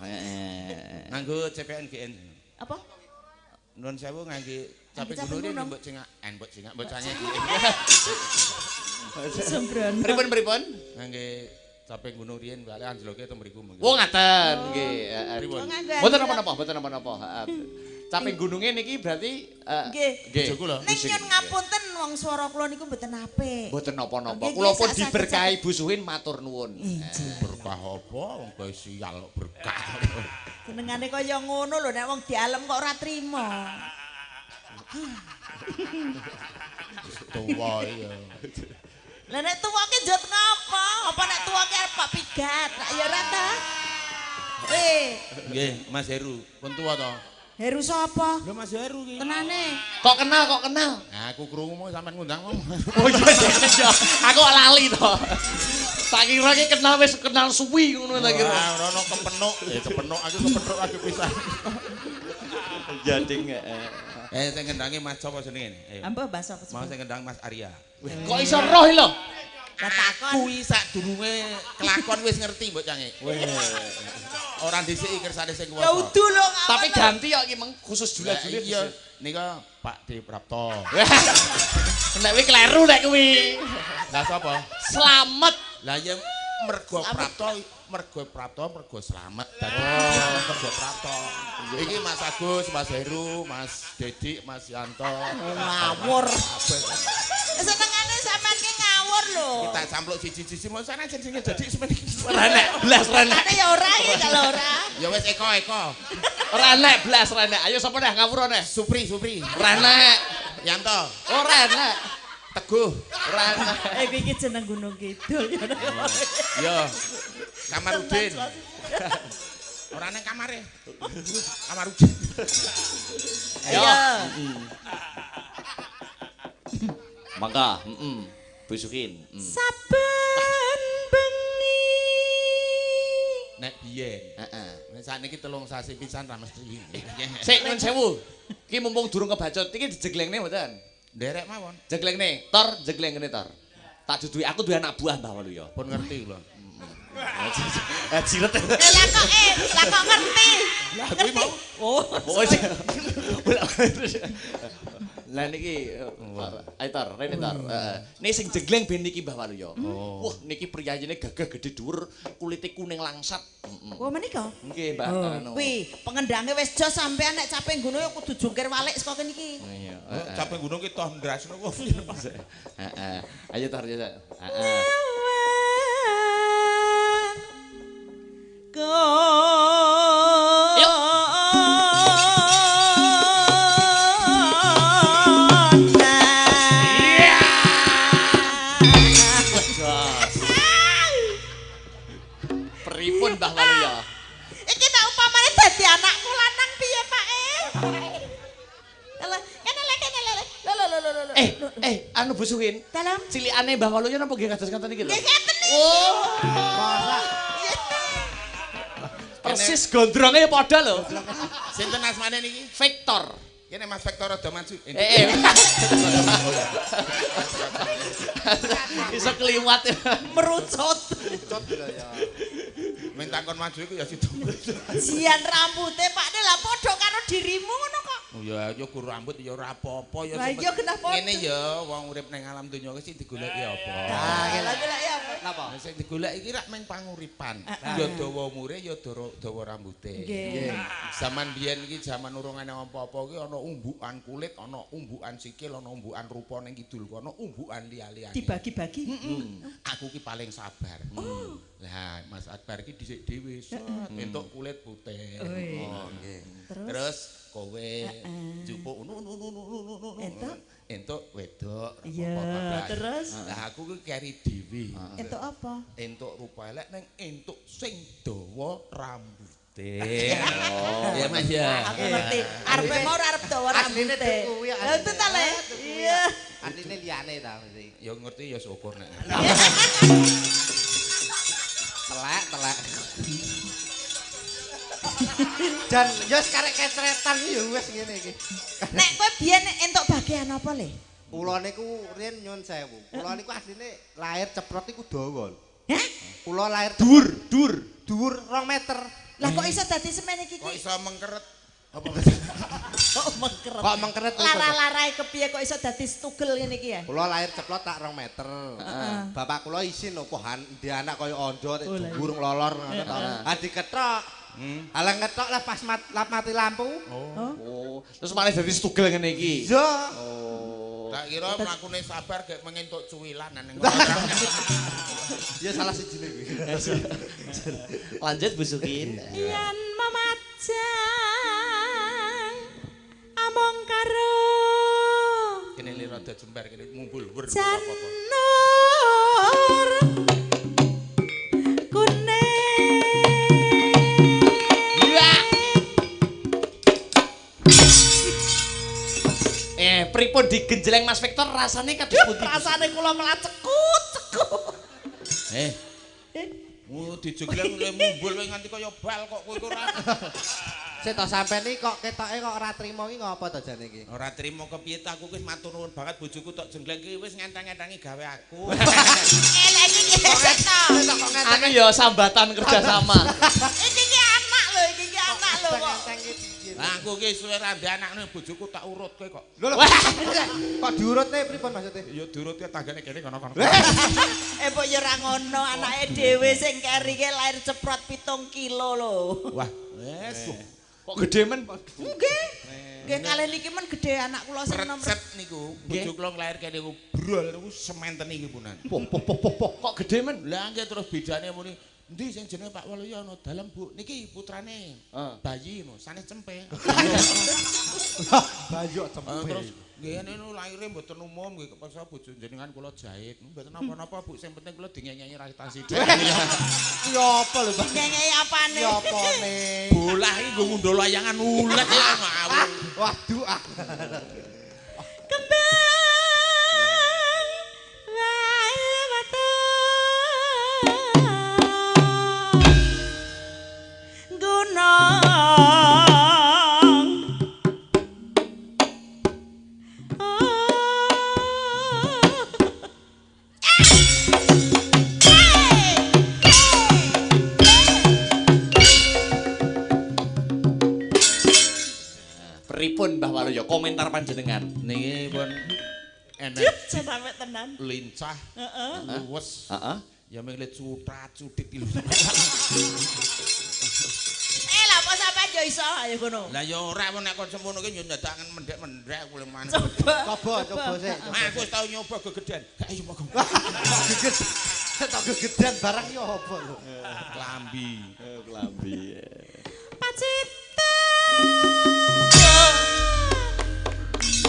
Nganggo CPN GN. Apa? Nuwun sewu ngangge capek Capek gunung gunung. mbok cengak bocahnya. Sembrono. Pripun? Ngangge capek gunung riyen bali anjloke to mriku mengki. Oh ngaten nggih. Pripun? Mboten napa-napa. Caping gununge niki berarti Nggih. Bojo kula. Ning nyun ngapunten wong swara kula niku mboten apik. Mboten napa-napa. Nggih, Kula pun sak-sak- diberkahi Bu Suhin matur nuwun. Injih. Berkah apa wong kowe sial kok berkah. Senengane kaya ngono lho nek wong dialem kok ora trima. Tuwa iya. Lah nek tuwa ki njot ngapa? Apa nek tuwa ki apa pigat? Lah ya ora ta? Nggih, Mas Heru, pun tuwa to. Heru sapa? Lho Mas Heru ki. Tenane. Kok kenal? Nah, aku krungu mau sampean ngundang mau. Oh iya. Aku kok lali to. Tak kira ki kenal suwi ngono tak kira. Ora ono kepenuk. Kepenuk aku kepenuk aku pisan. Jading Sing ngendangi Mas sapa jenenge? Ayo. Ampun basa Mau sing ngendang Mas Arya. Kok iso roh lho? takon. Kuwi sadurunge kelakon wis ngerti mbok cange. Ora dhisiki kersane sing Ya kuwasa. udu lho ngapa. Tapi ganti kok iki meng khusus jula-juli. Iya, nika Pak D Prapto. Nek kuwi kleru nek kuwi. Lah sapa? Slamet. Lah ya mergo Prapto, mergo slamet. Dadi mergo Prapto. Iki Mas Agus, Mas Heru, Mas Dedik, Mas Yanto. Ngawur. Senengane sampean ki ngawur lho. Kita campluk siji-siji mau sana jenenge Dedik semen iki. Renek blas renek. Ane ya ora iki kalau ora. Ya wis Eko. Renek blas renek. Ayo sapa neh ngawur neh. Supri. Renek. Yanto. Oh renek. Teguh. Renek. Kuwi iki jeneng Gunung Kidul ya. Ya. Kamarudin. Ora nang kamare. Kamarudin. Ayo. Mangga, busukin. Saben bengi. Nek biyen. Heeh. Nek sakniki 3 sasi pisan ra mesti. Sik nyun sewu. Ki mumpung durung kebacut, iki dijeglengne mboten? Nderek mawon. Jeglengne, tor jeglengene tor. Tak duduhi aku duwe anak buah Mbah Waluya. Pun ngerti kula. Jiret. Lah kok ngerti. Lah kuwi mau. Oh. Lah niki ayo tor, rene tor. Heeh. Niki sing jegleng ben niki Mbah Waluya. Wah, niki priyayine gagah gedhe dhuwur, kulite kuning langsat. Oh menika. Nggih, Mbak. Kuwi pengendange wis jos sampean nek capek gunung kudu jungkir walik saka kene iki. Iya. Capek gunung ki toh ndrasno kok. Heeh. Ayo tor ya. Heeh. Pripun Mbah Waluya? Iki nek upamane dadi anakku lanang piye, Pak? Anu Bu Suhin. Dalam Cilikane Mbah Waluya napa nggih kados ngoten iki lho? nggih ngeten iki. Oh. Persis gondronge padha lho. Sinten asmane niki? Victor. Kene Mas Victor rada maju. Iso kliwat ya. Merucut. Minta kon maju iku ya sido. Jian rambute Pak Ne lah padha karo dirimu ngono kok. Oh ya guru rambut ya ora apa-apa ya. Lah iya genah padha. Ngene ya wong urip ning alam donya iki sing digoleki apa? Lah ya apa? Napa? Sing digoleki iki rak mung panguripan. Ya dawa umure ya dawa rambute. Nggih. Zaman biyen iki zaman urung ana apa-apa iki ana umbukan kulit, ana umbukan sikil, ana umbukan rupa ning kidul kono, umbukan liya-liyane. Dibagi-bagi. Aku ki paling sabar. Lah Mas Akbar iki dhisik dhewe entuk kulit putih. Oh nggih. Terus? Terus kowe jupuk entuk wedok. Iya, terus? Lah aku ki keri dhewe. Entuk apa? Entuk rupa elek ning entuk sing dawa rambute. Ya Mas ya. Aku ngerti. Arepe mau arep dawa rambute. Lah itu ta Le? Iya. Artine liyane ta mesti. Ya ngerti ya syukur nek. Telek. Dan ya karek kecretan ya wis ngene iki. Nek kowe biyen entuk bagian apa Le? Kula niku riyen nyun sewu. Kula niku asline lahir ceprot iku dawa. Hah? Kula lahir Dur. dhuwur 2 meter. Lah kok iso dadi semen iki? Kok iso mengkeret? Apa? Kok mengkeret? Kok mengkeret iso? Lara-larae kepiye kok iso dadi stugel ngene iki ya? Kula lahir ceplok tak 2 meter. Bapak kula isin lho pohan di anak kaya ondo dhuwur nglolor ngono to. Ha diketok. Halang ngetok lah pas mati lampu. Oh. Terus malah dadi stugel ngene iki. Iya. Tak kira mlakune sabar gek mengentuk cuwilan ning. Ya salah siji kuwi. Lanjut Bu Sukin. Yen memajang among karo Kene li rada jembar kene mumbul wer apa-apa. janur kuning. Pripun digenjleng Mas Victor rasane kados pundi? Rasane kula malah cekut. Dijegleng le mumbul wae nganti kaya bal kok kowe ora. Sik to sampean iki kok ketoke kok ora trimo iki ngopo to jane iki? Ora trimo kepiye ta aku wis matur nuwun banget bojoku tok jengleng iki wis ngenteng-entengi gawe aku. Elek iki gesek to. Anu ya sambatan kerjasama. Iki anak lho, iki anak lho kok. Lah aku ki suwe randhe anakne bojoku tak urutke kok. Lho kok diurutne pripun maksude? Ya diurutke tanggane kene kono-kono. Mbok ya ora ngono, anake dhewe sing kerike lahir ceprot 7 kilo lho. Wah, wes. Kok gede men? Nggih. Nggih kalih niki men gedhe anak kula sing nomor. Resep niku bojo kula lahir kene niku brol niku sementen iki punan. Kok gede men? Lah nggih terus bedane muni endi sing jenenge Pak Waluyo ana dalem Bu niki putrane bayi no sanes cempe. Bayu Terus nggih niku lahire mboten umum nggih kepaksa bojo jenengan kula jahit. Mboten napa-napa Bu sing penting kula dinyanyi rasa sithik. Ya apa lho Pak? Nyanyi apane? Ya apane? Bolah iki nggo ngundul layangan ulet ya ngawur. Waduh ah. Kembang wae watu gunung Pripun Mbah Waluyo komentar panjenengan? Niki pun enak sampe tenan. lincah, luwes. Heeh. Ya menglit cutrat-cutit iki lho. Lah apa sampean yo iso ayo ngono. Lah ya ora nek kon semono ki yo ndadakan mendek-mendek kuwi maneh. Coba Coba sik. Aku wis tau nyoba gegedan. Gak iso monggo. Tok gegedan barang ya apa lho. Klambi. Klambi. Pacita.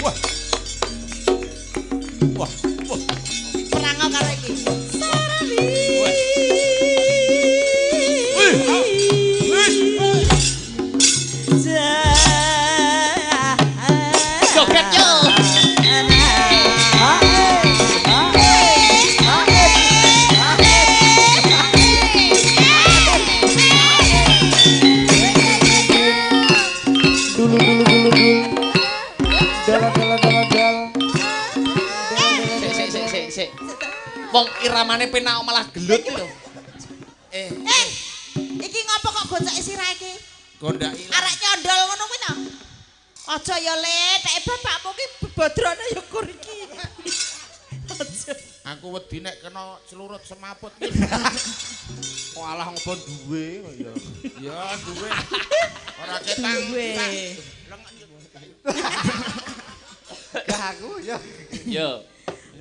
Wah. Wah, wah. Perang karo iki. Sarawi. Joget yo. sik. Wong iramane penak malah gelut iki lho. Iki ngopo kok gocek sirah iki? Gondak ilang. Arek condol ngono kuwi to. Aja ya Le, tek bapakmu ki bodrone ya kur iki. Aja. Aku wedi nek kena celurut semaput. Walah ngopo duwe ya. Ya duwe. Ora ketang. Duwe. Gak aku ya. Yo.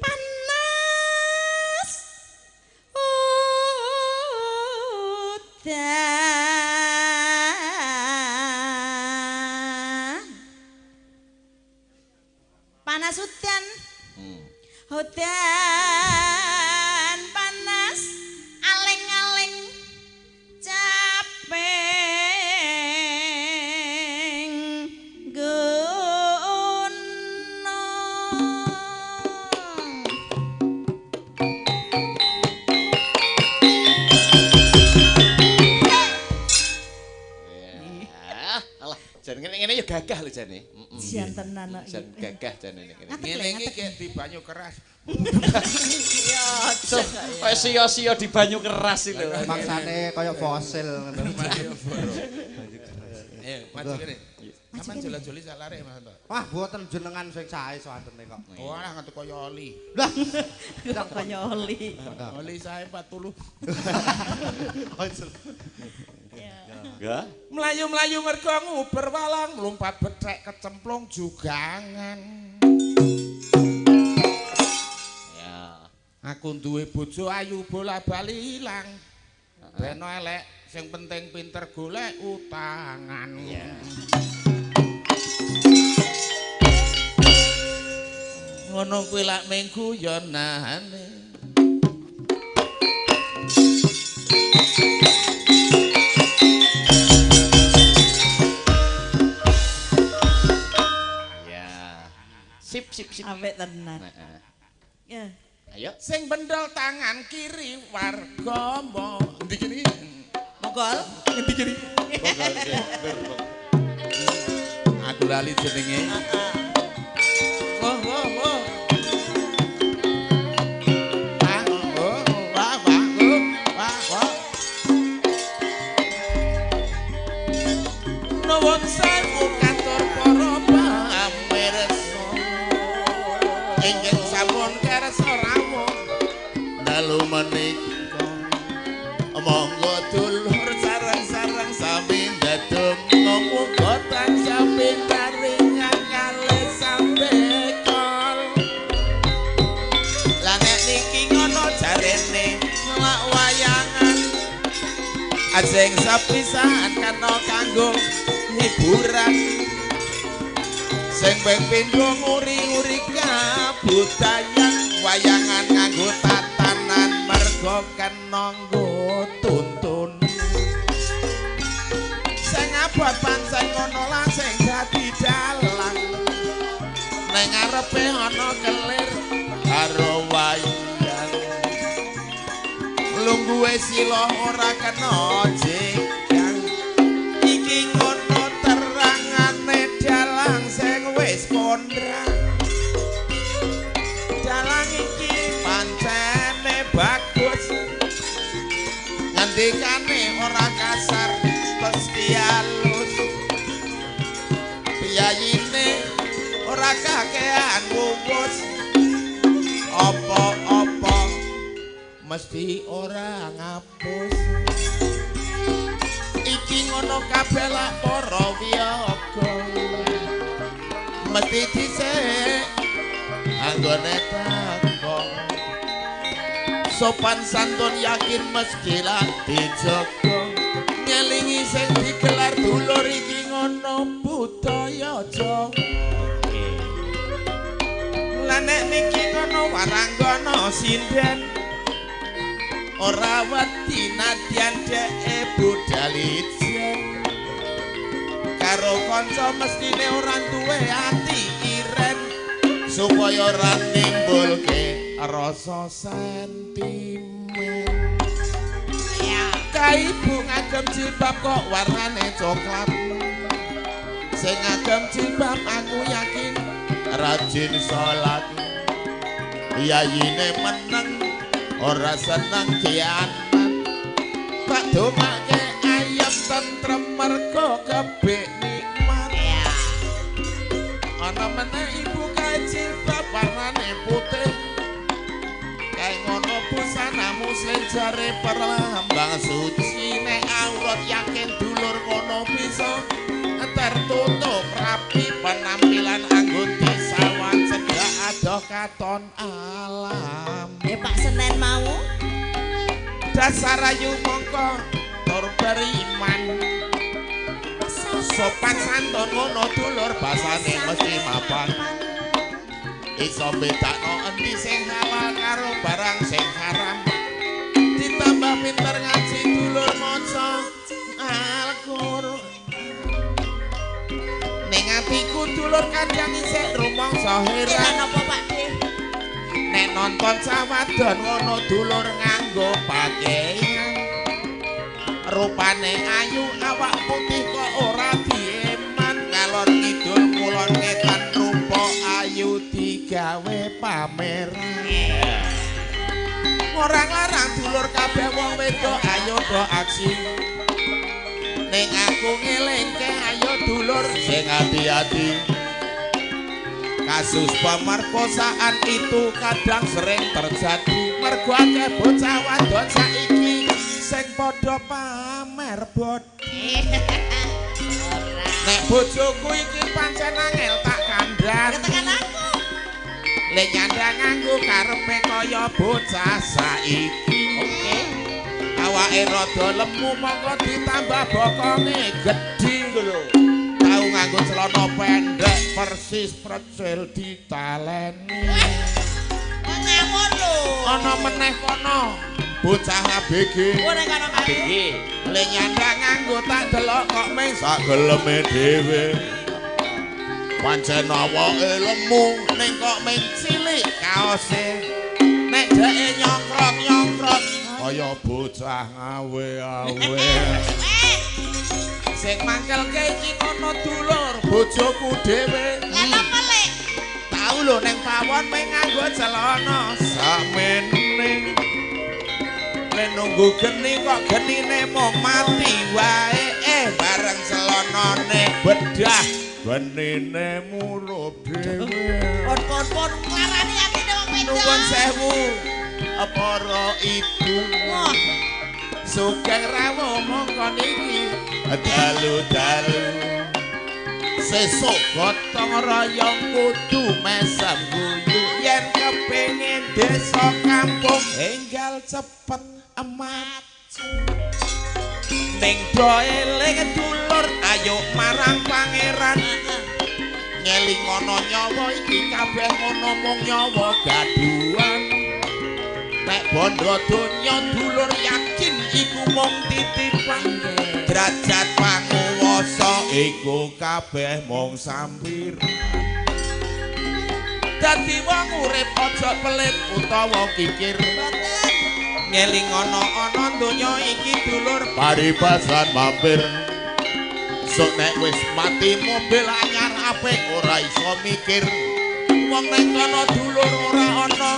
Panas. Udan. Panas udan. Udan panas aling-aling caping gunung. Alah, jan ngene ya gagah lho jane. Jan tenan kok. Jan gagah jane ngene. Ngene iki kayak di banyu keras. Ya, Kayak sia-sia di banyu keras iki lho. Maksane kaya fosil ngono. Maju kene. Sampeyan jola-joli sak lare Mas Anto. Wah, mboten jenengan sing sae sawantene kok. Wah, nganti kaya oli. Lah, kok kaya oli. Oli sae 40. Enggak. Melayu-melayu mergo nguber walang mlumpat bethek kecemplung jugangan. Ya. Aku duwe bojo ayu bola-bali ilang. Beno elek sing penting pinter golek utangan. Ya. Ngono kuwi lak minggu ya nane. Sip. Apik tenan. Ya. Ayo. Sing bendol tangan kiri warga mbok. Endi kene? Mogol. Endi kene? Aku lali jenenge. Wah. Nuwun sewu katur para pamirsa. Ingkang sampun kersa rawuh dalu menika. Monggo dulur sareng-sareng sami ndadung muga tansah pinaringan kalih sambekol. Lah nek niki ngono jarene ngelak wayangan ajeng sepisan kana kanggo hiburan sing ping pindho nguri-uri kabudayan wayangan nganggo tatanan mergo kena nggo tuntun sing abot pancen ngono lan sing dadi dalang ning ngarepe ana kelir karo wayang lungguhe sila ora kena jegang iki ngono terangane dalang sing wis kondang dalang iki pancene bagus ngendikane ora kasar mesti halus piyayine ora kakean wuwus apa-apa mesti ora ngapus iki ngono kabeh lak para wiyaga mesti dhisik anggone takon sopan santun yakin mesti lak dijaga ngelingi sing digelar dulur iki ngono budaya Jawa lan nek niki ngono waranggana sinden ora wedi nadyan dheke budal ijen karo kanca mestine ora duwe ati iren supaya ora nimbulke rasa sentimen ya kaibu ngagem jilbab kok warnane coklat sing ngagem jilbab aku yakin rajin salat yayine meneng ora seneng kianan tak domake ayam tentrem mergo kebek nikmat ana meneh ibu kecil warnane putih kae ngono busana muslim jare perlambang suci nek aurat yakin dulur ngono bisa tertutup rapi penampilan anggun disawan cedak adoh katon alam Pak Senen mau dasar ayu mongko tur beriman sopan santun ngono dulur basane mesti mapan iso bedakno endi sing halal karo barang sing haram ditambah pinter ngaji dulur maca Al-Qur'an ning atiku dulur kadang isih rumangsa heran apa Pak De nek nonton sawadon ngono dulur nganggo pakaian rupane ayu awak putih kok ora dieman ngalor kidul kulon ngetan rupa ayu digawe pameran ora larang dulur kabeh wong wedok ayo do aksi ning aku ngelingke ayo dulur sing hati-hati kasus pemerkosaan itu kadang sering terjadi mergo akeh bocah wadon saiki sing padha pamer bodi nek bojoku iki pancen angel tak kandhani tekan aku le nyandang nganggo karepe kaya bocah saiki oke awake rada lemu monggo ditambah bokonge gedhi lho tau nganggo celana pendek persis precil ditaleni ngawur lho ana meneh kono bocah ABG ora kono ABG le nyandang nganggo tak delok kok mung sak geleme dhewe pancen awake lemu ning kok mung cilik kaose nek dheke nyongkrot kaya bocah ngawe-awe sing mangkelke iki kono dulur bojoku dhewe lha pelek tau lho ning pawon mung nganggo celana sakmene nek nunggu geni kok genine mung mati wae bareng celanane bedah genine murup dhewe pon nglarani atine wong wedok nuwun sewu para ibu sugeng rawuh mongko niki dalu-dalu sesuk gotong royong kudu mesem guyu yen kepengin desa kampung enggal cepet emat ning do eling dulur ayo marang pangeran ngeling ana nyawa iki kabeh ana mung nyawa gaduhan nek bondo donya dulur yakin iku mung titipan derajat panguwasa iku kabeh mung sampir dadi wong urip aja pelit utawa kikir ngeling ana donya iki dulur paribasan mampir sok nek wis mati mobil anyar apik ora iso mikir wong nek kono dulur ora ana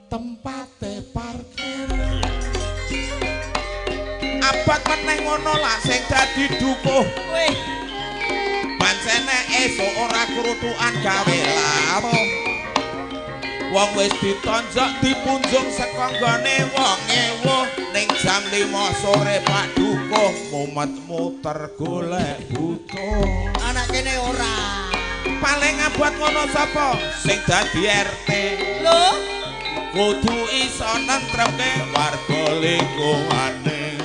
tempate parkir abad meneh ngono lah sing dadi dukuh weh pancene esuk ora krutukan gawe lapo wong wis ditonjok dipunjung saka nggone wong ewuh ning jam 5 sore Pak Dukuh mumet muter golek butuh anak kene ora paling abot ngono sapa sing dadi RT lho kudu iso nentremke warga lingkungane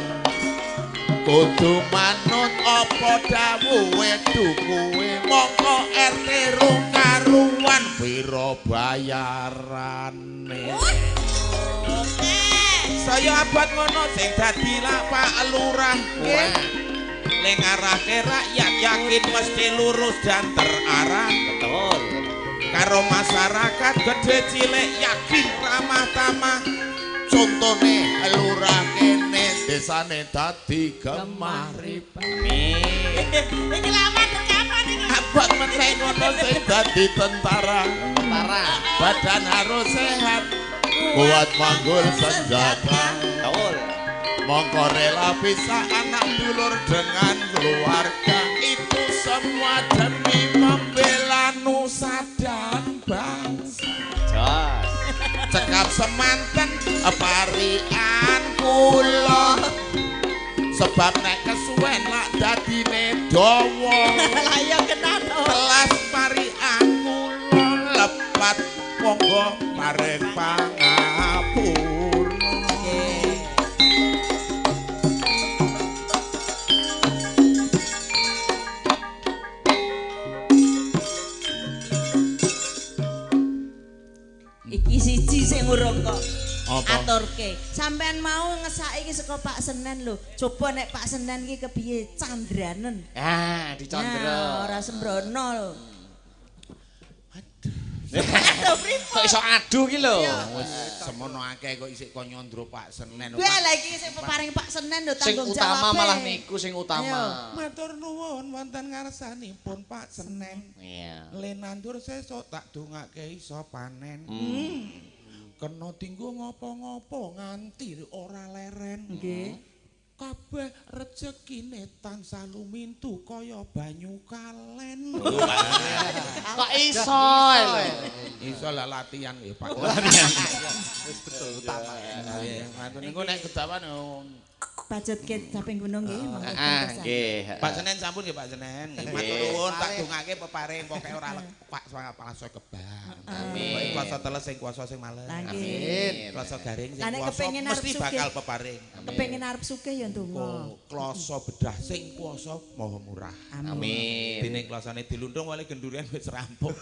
kudu manut apa dawuhe dukuhe mongko RT rung karuan pira bayarane oke saya abot ngono sing dadi lak Pak Lurah nggih ning arahke rakyat yakin mesti lurus dan terarah betul karo masyarakat gede cilik yakin ramah tamah contone lurah kene desane dadi gemaripane. Iki lama kapan iki? Abot meneh ngono sing dadi tentara. Badan harus sehat, kuat manggul senjata. Mongko rela pisah anak dulur dengan keluarga. Itu semua demi membela nusa dan bangsa. Cekap semanten parian kula. Sebab nek kesuwen lak dadine dawa. Lah ya kenan. Kelas parian kula lepat monggo maring pangapura. Iki siji sing urung kok. Apa? Aturke. Sampean mau ngesaki iki saka Pak Senen lho. Coba nek Pak Senen iki kepiye candranen. Ah, dicandra. Nah, ora sembrono lho. Kok iso adu ki lho. Wis semono akeh kok isih kok nyandra Pak Senen. Kuwi lha iki sing peparing Pak Senen lho Sing tanggung utama jawab. malah niku sing utama. Matur nuwun wonten ngarsanipun Pak Senen. Iya. Lenandur sesuk tak dongake iso panen. Kena tinggo ngopo-ngopo nganti ora leren. Nggih. Kabeh rezekine tansah lumintu kaya banyu kalen. Kok iso? Iso lah latihan nggih Pak. Wis betul utama. Nggih, matur niku nek kedawan Budgetke Caping Gunung nggih monggo. Nggih. Pak Senen sampun nggih Pak Senen. Nggih matur nuwun tak dongake peparing pokoke ora lepak pangso kebang. Amin. Kuasa teles sing kuasa sing males. Amin. Kuasa garing sing Lah nek kuasa kepengin arep mesti sugih. bakal peparing. Kepengin arep sugih ya ndonga. Kloso bedah sing kuasa maha murah. Amin. Dene klosane dilundung wale gendurian wis rampung.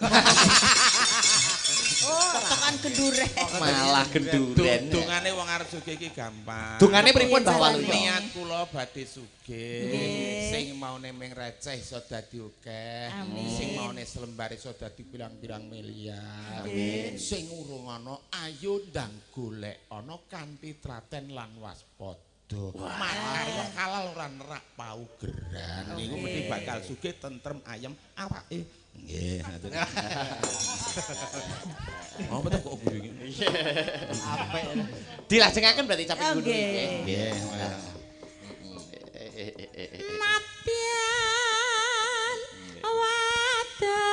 Oh, tekan gendure. Malah genduren. Dungane wong arep sugih iki gampang. Dungane pripun Mbah Waluyo? Niat kula badhe sugih. Sing maune ming receh iso dadi akeh. Sing maune selembar iso dadi pirang-pirang miliar. Sing urung ana ayo ndang golek ana kanthi traten lan waspada. Makarya kalal ora nerak paugeran. Niku mesti bakal sugih tentrem ayem awake. Nggih, ngaten. Apa tak kok guru iki? Apik. Dilajengaken berarti Caping Gunung iki. Nggih. Matian wadon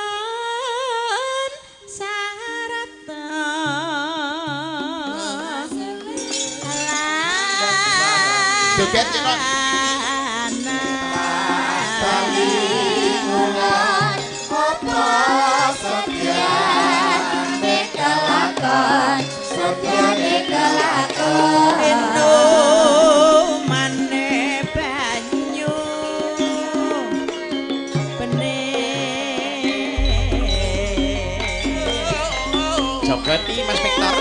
saratan Joget kira. Jogoti Mas Victor.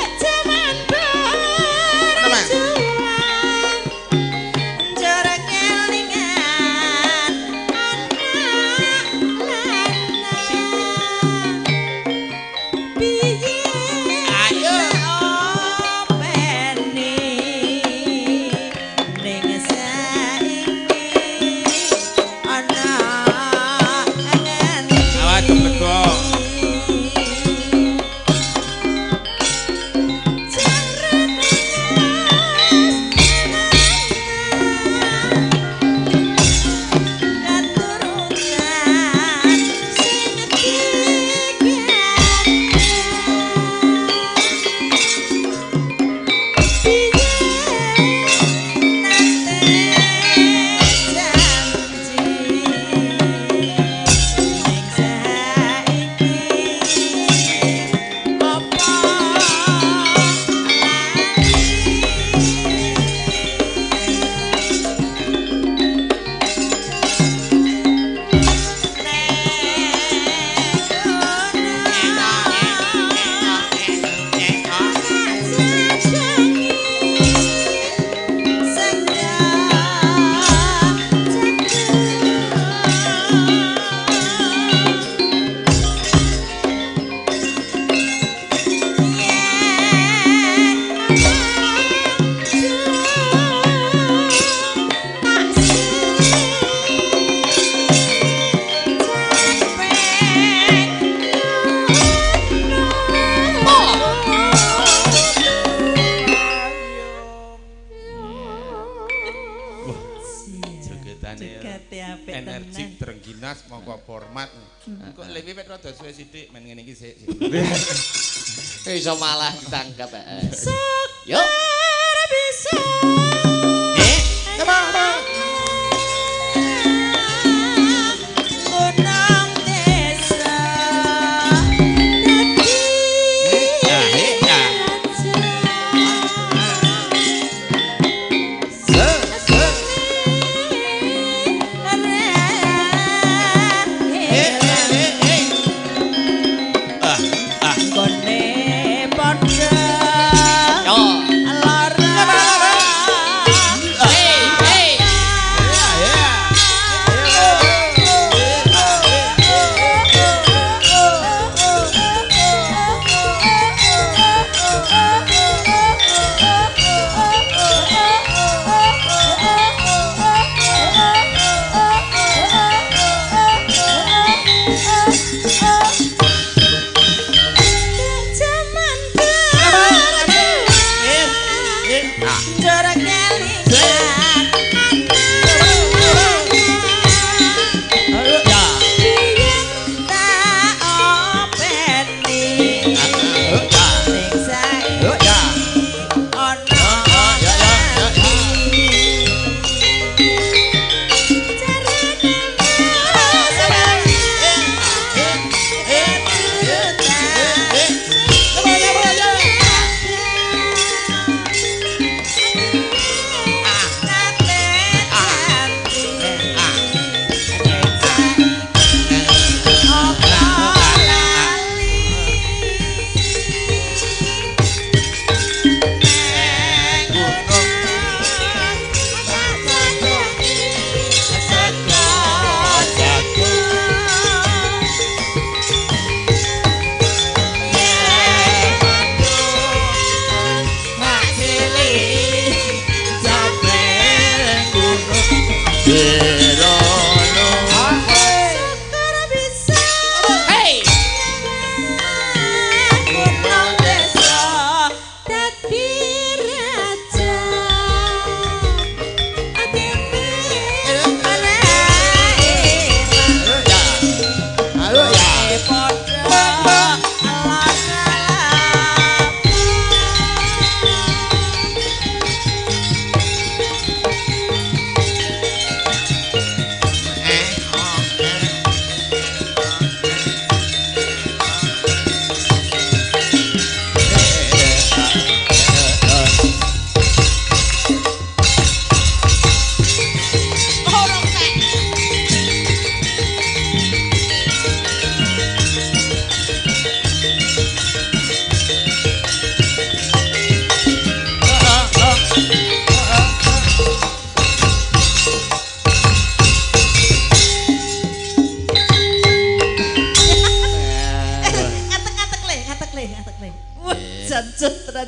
dinas mongko format. Kok lebih wit rada suwe sithik men ngene iki sik. Iso malah ditangkap. Yuk. Bisa. Apa? Gunung desa.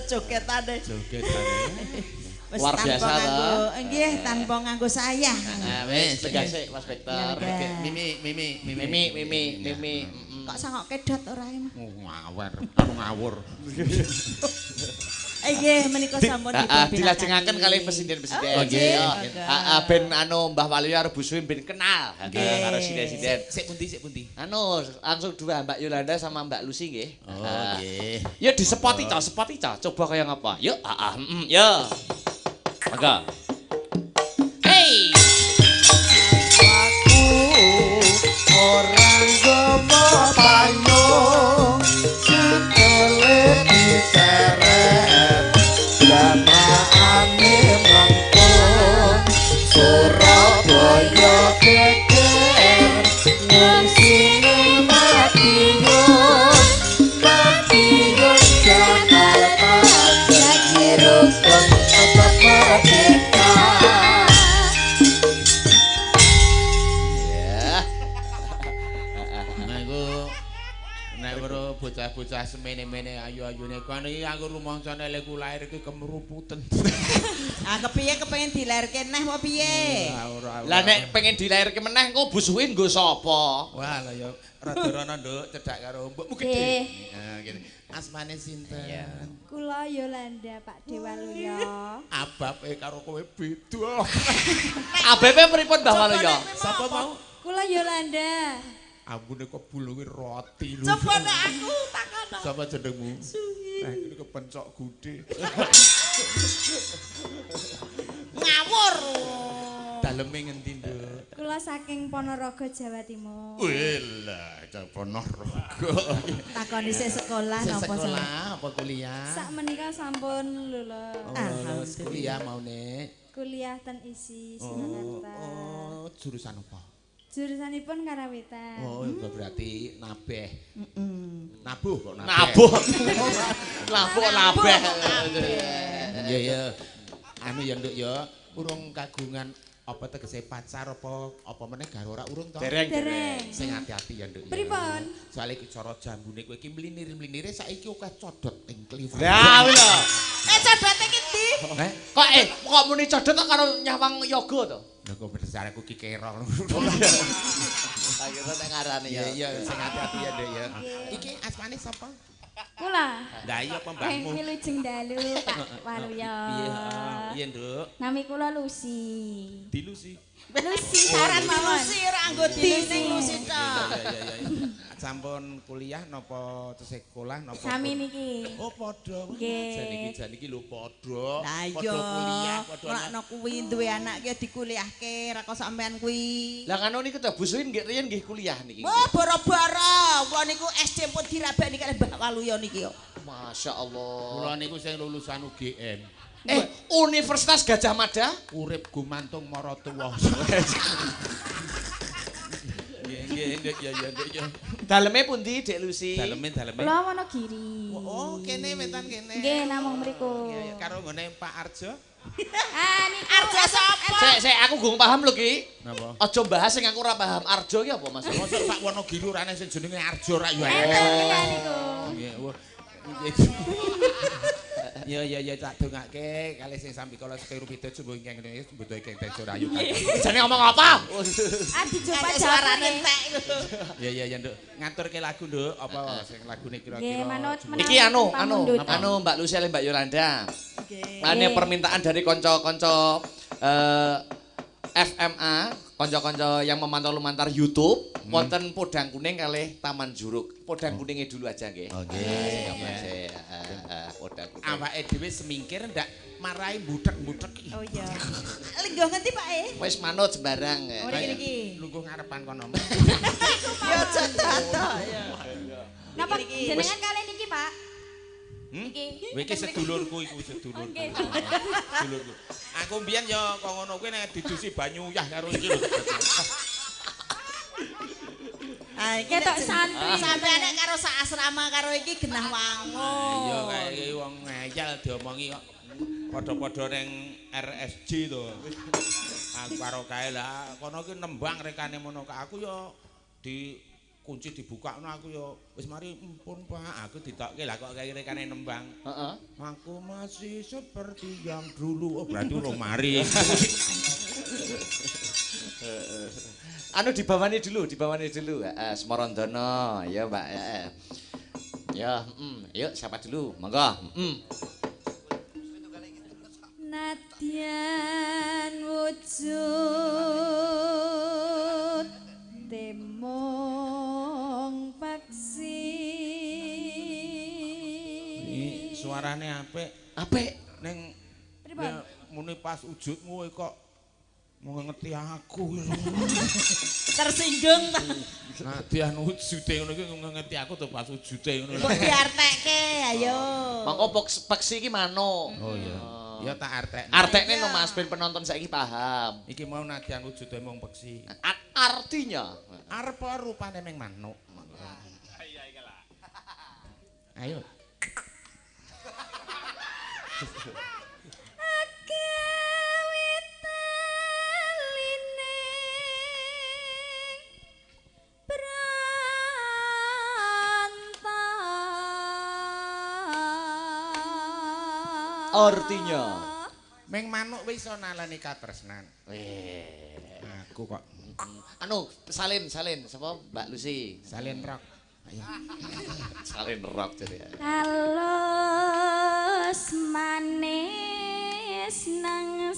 jogetane. Jogetane. Luar biasa toh. Nggih, tanpa nganggo sayang. Nah, wis tegase Mas Victor. Mimi. Kok sangoke dot ora emang. Ngawur. Nggih, menika sampun dilajengaken kalih presiden-presiden. Nggih. Ben anu Mbah Waluyo arep busuin ben kenal karo presiden. Sik pundi? Anu langsung dua Mbak Yolanda sama Mbak Lucy nggih. Oh, nggih. Yuk disepoti ca. Coba kaya ngapa? Yuk, yo. Maka. Hey. Aku orang gomo payung sikile diseret jamaane mengkon Surabaya geger ngisine Madiun Jakarta jadi rukun tetap merdeka. Bocah-bocah semene-mene ayu-ayune kan iki aku rumangsane lek ku lair iki kemeruputen. Kepiye kepengin dilairke neh apa piye? Lah nek pengen dilairke meneh engko busuhin nggo sapa? Wah lha ya rada rono nduk cedhak karo mbokmu gedhe. Nah ngene. Asmane sinten? Kula Yolanda Pak Dewaluyo. Abape karo kowe beda. Abepe pripun Mbah Waluyo? Sapa mau? Kula Yolanda. Ampune kok bulunge roti lho. Coba nek aku takono. Sapa jenengmu? Nah, ini kepencok gude. Ngawur. Daleme ngendi, Nduk? Kula saking Ponorogo Jawa Timur. Welah, Ponorogo. Takoni sik sekolah napa Sekolah apa kuliah? Sak menika sampun lulus. Alhamdulillah. Kuliah maune. Kuliah ten isi Surakarta. Oh, jurusan apa? Jurusanipun karawitan. Oh, berarti nabeh. Nabuh kok nabeh. Nabuh. Nabuh nabeh. Iya ya. Anu ya Nduk ya, urung kagungan apa tegese pacar apa meneh garo ora urung to? Dereng. Sing hati-hati ya Nduk ya. Pripun? Soale iki cara jambune kowe iki mlinir-mlinire saiki akeh codot ing kliwat. Ya wis lho. Codote iki ndi? Kok muni codot karo nyawang yoga to? Lha kok berdasar aku ki kero. Akhirnya nek ngarani ya. Iya, sing hati-hati ya Nduk ya. Iki asmane sapa? Kula. Lah iya apa mbahmu? Wilujeng dalu Pak Waluyo. Iya Nduk. Nami kula Lucy. Dilusi. Lucy saran mawon. Lusi ora anggo dining Lusi tok. Iya. Sampun kuliah napa tesih sekolah napa? Sami niki. Oh padha. Nggih. Janiki lho padha. Lah Padha iya. kuliah, padha. Ora ana kuwi duwe anak ki dikuliahke ra kok sampean kuwi. Lah kan niku to busuin nggih riyen nggih kuliah niki. Oh, boro-boro. Kula niku SD pun dirabani kalih Mbah Waluyo niki yo. Masya Allah. Kula niku sing lulusan UGM. Universitas Gajah Mada. Urip gumantung maratuwa. Nggih. Daleme pundi Dek Lucy? Daleme. Kula Wonogiri. Oh, kene metan kene. Nggih namung mriku. Iya, karo nggone Pak Arjo. Niku Arjo sapa? Sik aku gong paham lho Ki. Napa? Aja bahas sing aku ora paham. Arjo ki apa Mas? Mosok Pak Wonogiri ora ana sing jenenge Arjo ra yo. Iya niku. Nggih. Ya tak dongake kalih sing sami kala sekeru pidot sumbu ingkang ngene mbutuhe keng tejo rayu. Jane ngomong apa? Dicoba suarane jawane. entek. Ya Nduk. Ngaturke lagu Nduk apa sing lagune Nggih kira-kira. manut Iki anu pamundhutan. Mbak Lucy lan Mbak Yolanda. Nggih. Ane permintaan dari konco-konco FMA, konco-konco yang memantau lumantar YouTube, wonten Podang Kuning kalih Taman Juruk. Podang Kuningnya dulu aja nggih. Oh nggih. Podang Kuning. Awake dhewe semingkir ndak marai butek-butek iki. Oh iya. Linggo ngendi Pak e? Wis manut sembarang. Oh niki. Lungguh ngarepan kono. Ya aja dadak ya. Napa jenengan kali niki, Pak? Niki. Kowe iki sedulurku iku sedulurku. Nggih. Sedulurku. Aku mbiyen ya kok ngono kuwi nek didusi banyu uyah karo iki lho. Ah iki Ketok santri. sampeyan nek karo sak asrama karo iki genah wangun. Iya kae iki wong ngeyel diomongi kok padha-padha ning RSJ to. Aku karo kae lah kono ki nembang rekane mono aku ya di kunci dibukakno aku ya wis mari empun Pak aku ditokke lah kok kae rekane nembang. Heeh. Aku masih seperti yang dulu. Oh berarti urung mari. Anu dibawani dulu. Smorondana, ya Mbak. Ya, yuk siapa dulu? Monggo. Nadyan wujud temong paksi. Suarane apik. Apik. Ning Pripun? muni pas wujudmu kok mau ngerti aku. Tersinggung ta. Nah, dia wujude ngono iki ngerti aku to pas wujude ngono. Mbok diartekke ayo. Monggo peksi iki manuk. Oh iya. Ya tak artek. Artekne no Mas ben penonton saiki paham. Iki mau nadyan wujude mung peksi. Artinya Arep rupane ning manuk. Ayo. artinya. Meng manuk wis iso nalani katresnan. Aku kok Anu, salin sapa Mbak Lucy? salin rock. Ayo. Salin rock jadi. Halus manis nang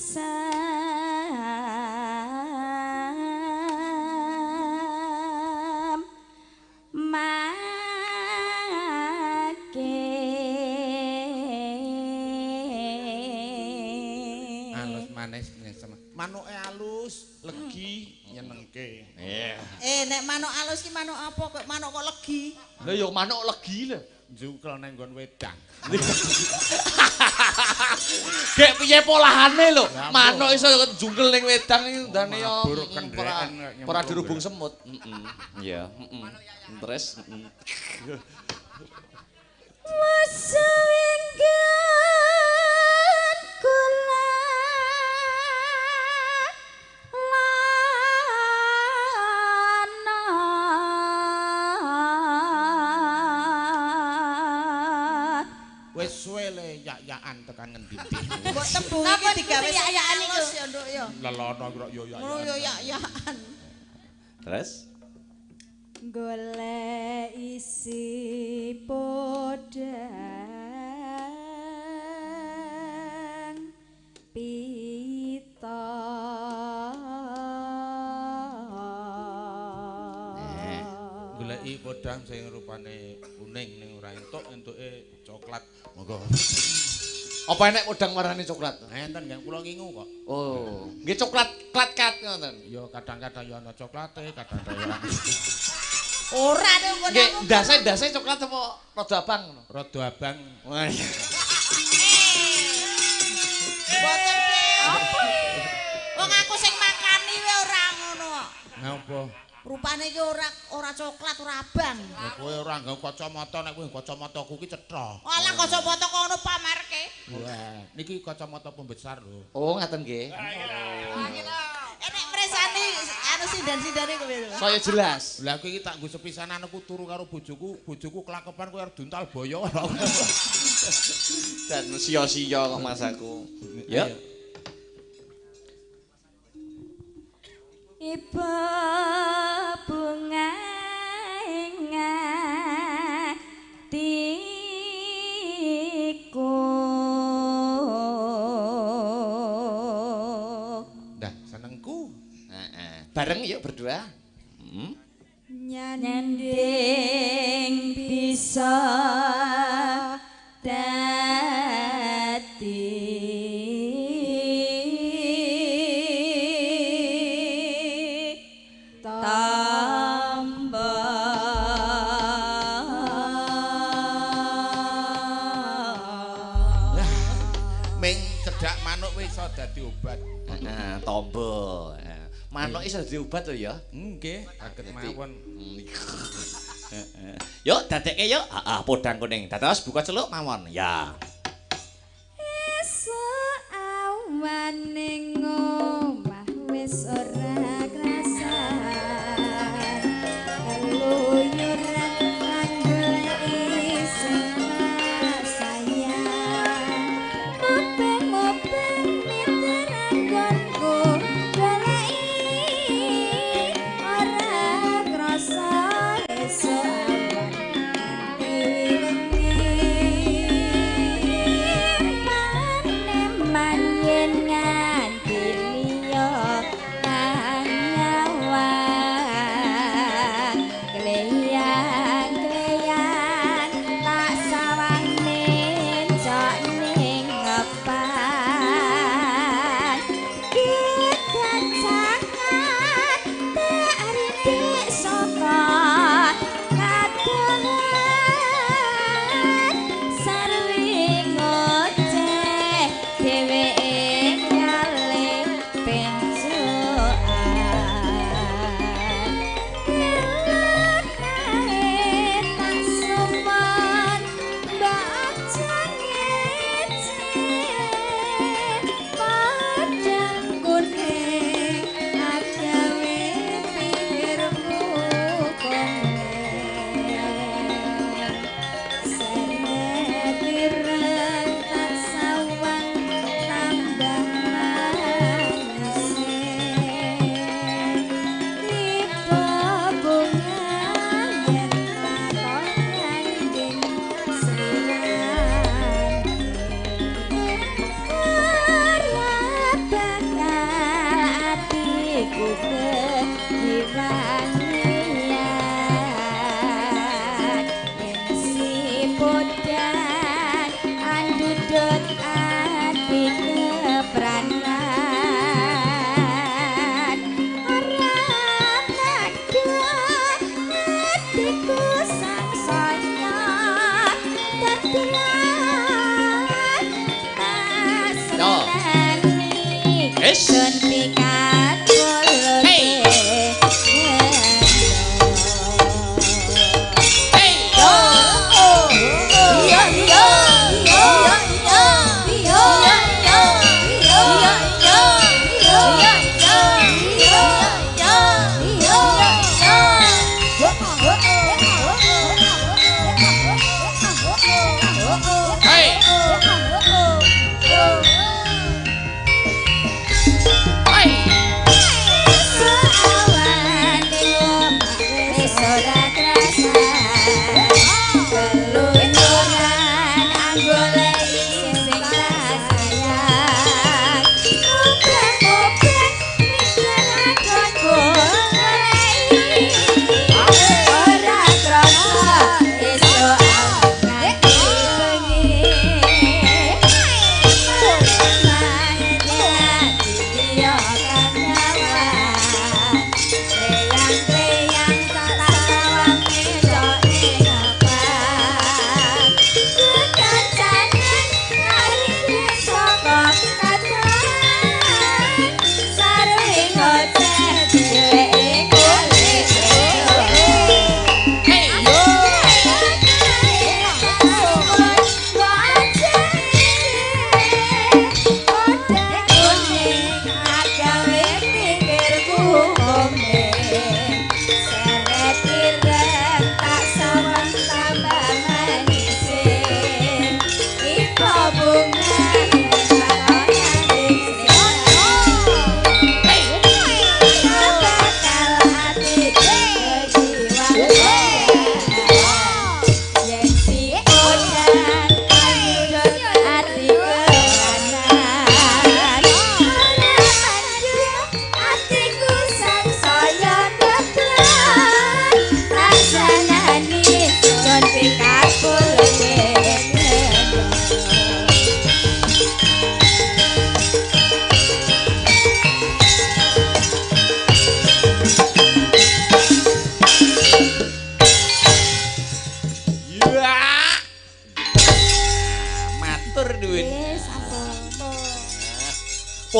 Manuke alus, legi, nyenengke. Nek manuk alus ki manuk apa kok manuk kok legi? Lah ya manuk legi lho. Njungkel nang nggon wedang. Gek piye polahane lho? Manuk iso njungkel ning wedang iki ndane yo ora dirubung semut. Iya, Terus Masawinggan kula Wis suwe le yak-yakan tekan ngendi-endi. Mbok tembung iki digawe yak-yakan iku ya nduk ya. Lelono kok yo yak-yakan. Ngono yo yak-yakan. Terus golek isi podang pita Goleki podang sing rupane kuning ning ora entuk-entuke coklat. Monggo. apa enek podang warnane coklat? Enten nggih kula ngingu kok. Oh, nggih coklat klat-kat ngoten. Ya kadang-kadang ya ana coklate, kadang-kadang ora. Ora dong kok. Nggih, ndase coklat apa rada abang ngono? Rada abang. Wah, iya. Mboten wong aku sing makani wae ora ngono kok. Ngapa? Rupane iki ora coklat, ora abang. Ya kowe ora nggo kacamata nek kowe kacamataku ki cetha. Alah kacamata kok ngono pamerke. Wah, niki kacamata pembesar lho. Oh, ngaten nggih. Nek mresani anu sindan-sindane kowe lho. Saya jelas. Lah kowe iki tak nggo sepisanan aku turu karo bojoku kelakepan kowe arep duntal boyo. Dan sia-sia kok Mas aku. Ya. Ibu bunga ngatiku Dah senengku. Bareng yuk berdua. nyanding bisa dadi iso dadi obat. Tombo. Manuk iso dadi obat to ya? Nggih, saged mawon. Yuk dadekke yuk. Heeh, podang kuning. Dados buka celuk mawon. Ya. Esuk awan ning omah wis ora krasa. Keluyuran lan goleki sayang. Mopeng-mopeng miteran gonku goleki ora krasa esuk manyen nganti liya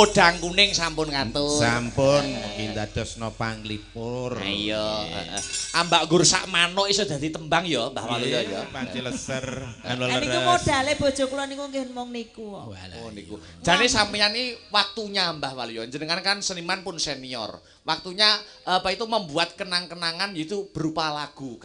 Podang kuning sampun ngatur. Sampun kindadosna panglipur. Iya, heeh. Ambak gur sak manuk iso dadi tembang ya, Mbah Waluyo ya. Panci leser. Niku modale bojo kula niku nggih mung niku. Oh niku. Jane sampeyan iki waktunya Mbah Waluyo. Jenengan kan seniman pun senior. Waktunya apa itu membuat kenang-kenangan itu berupa lagu.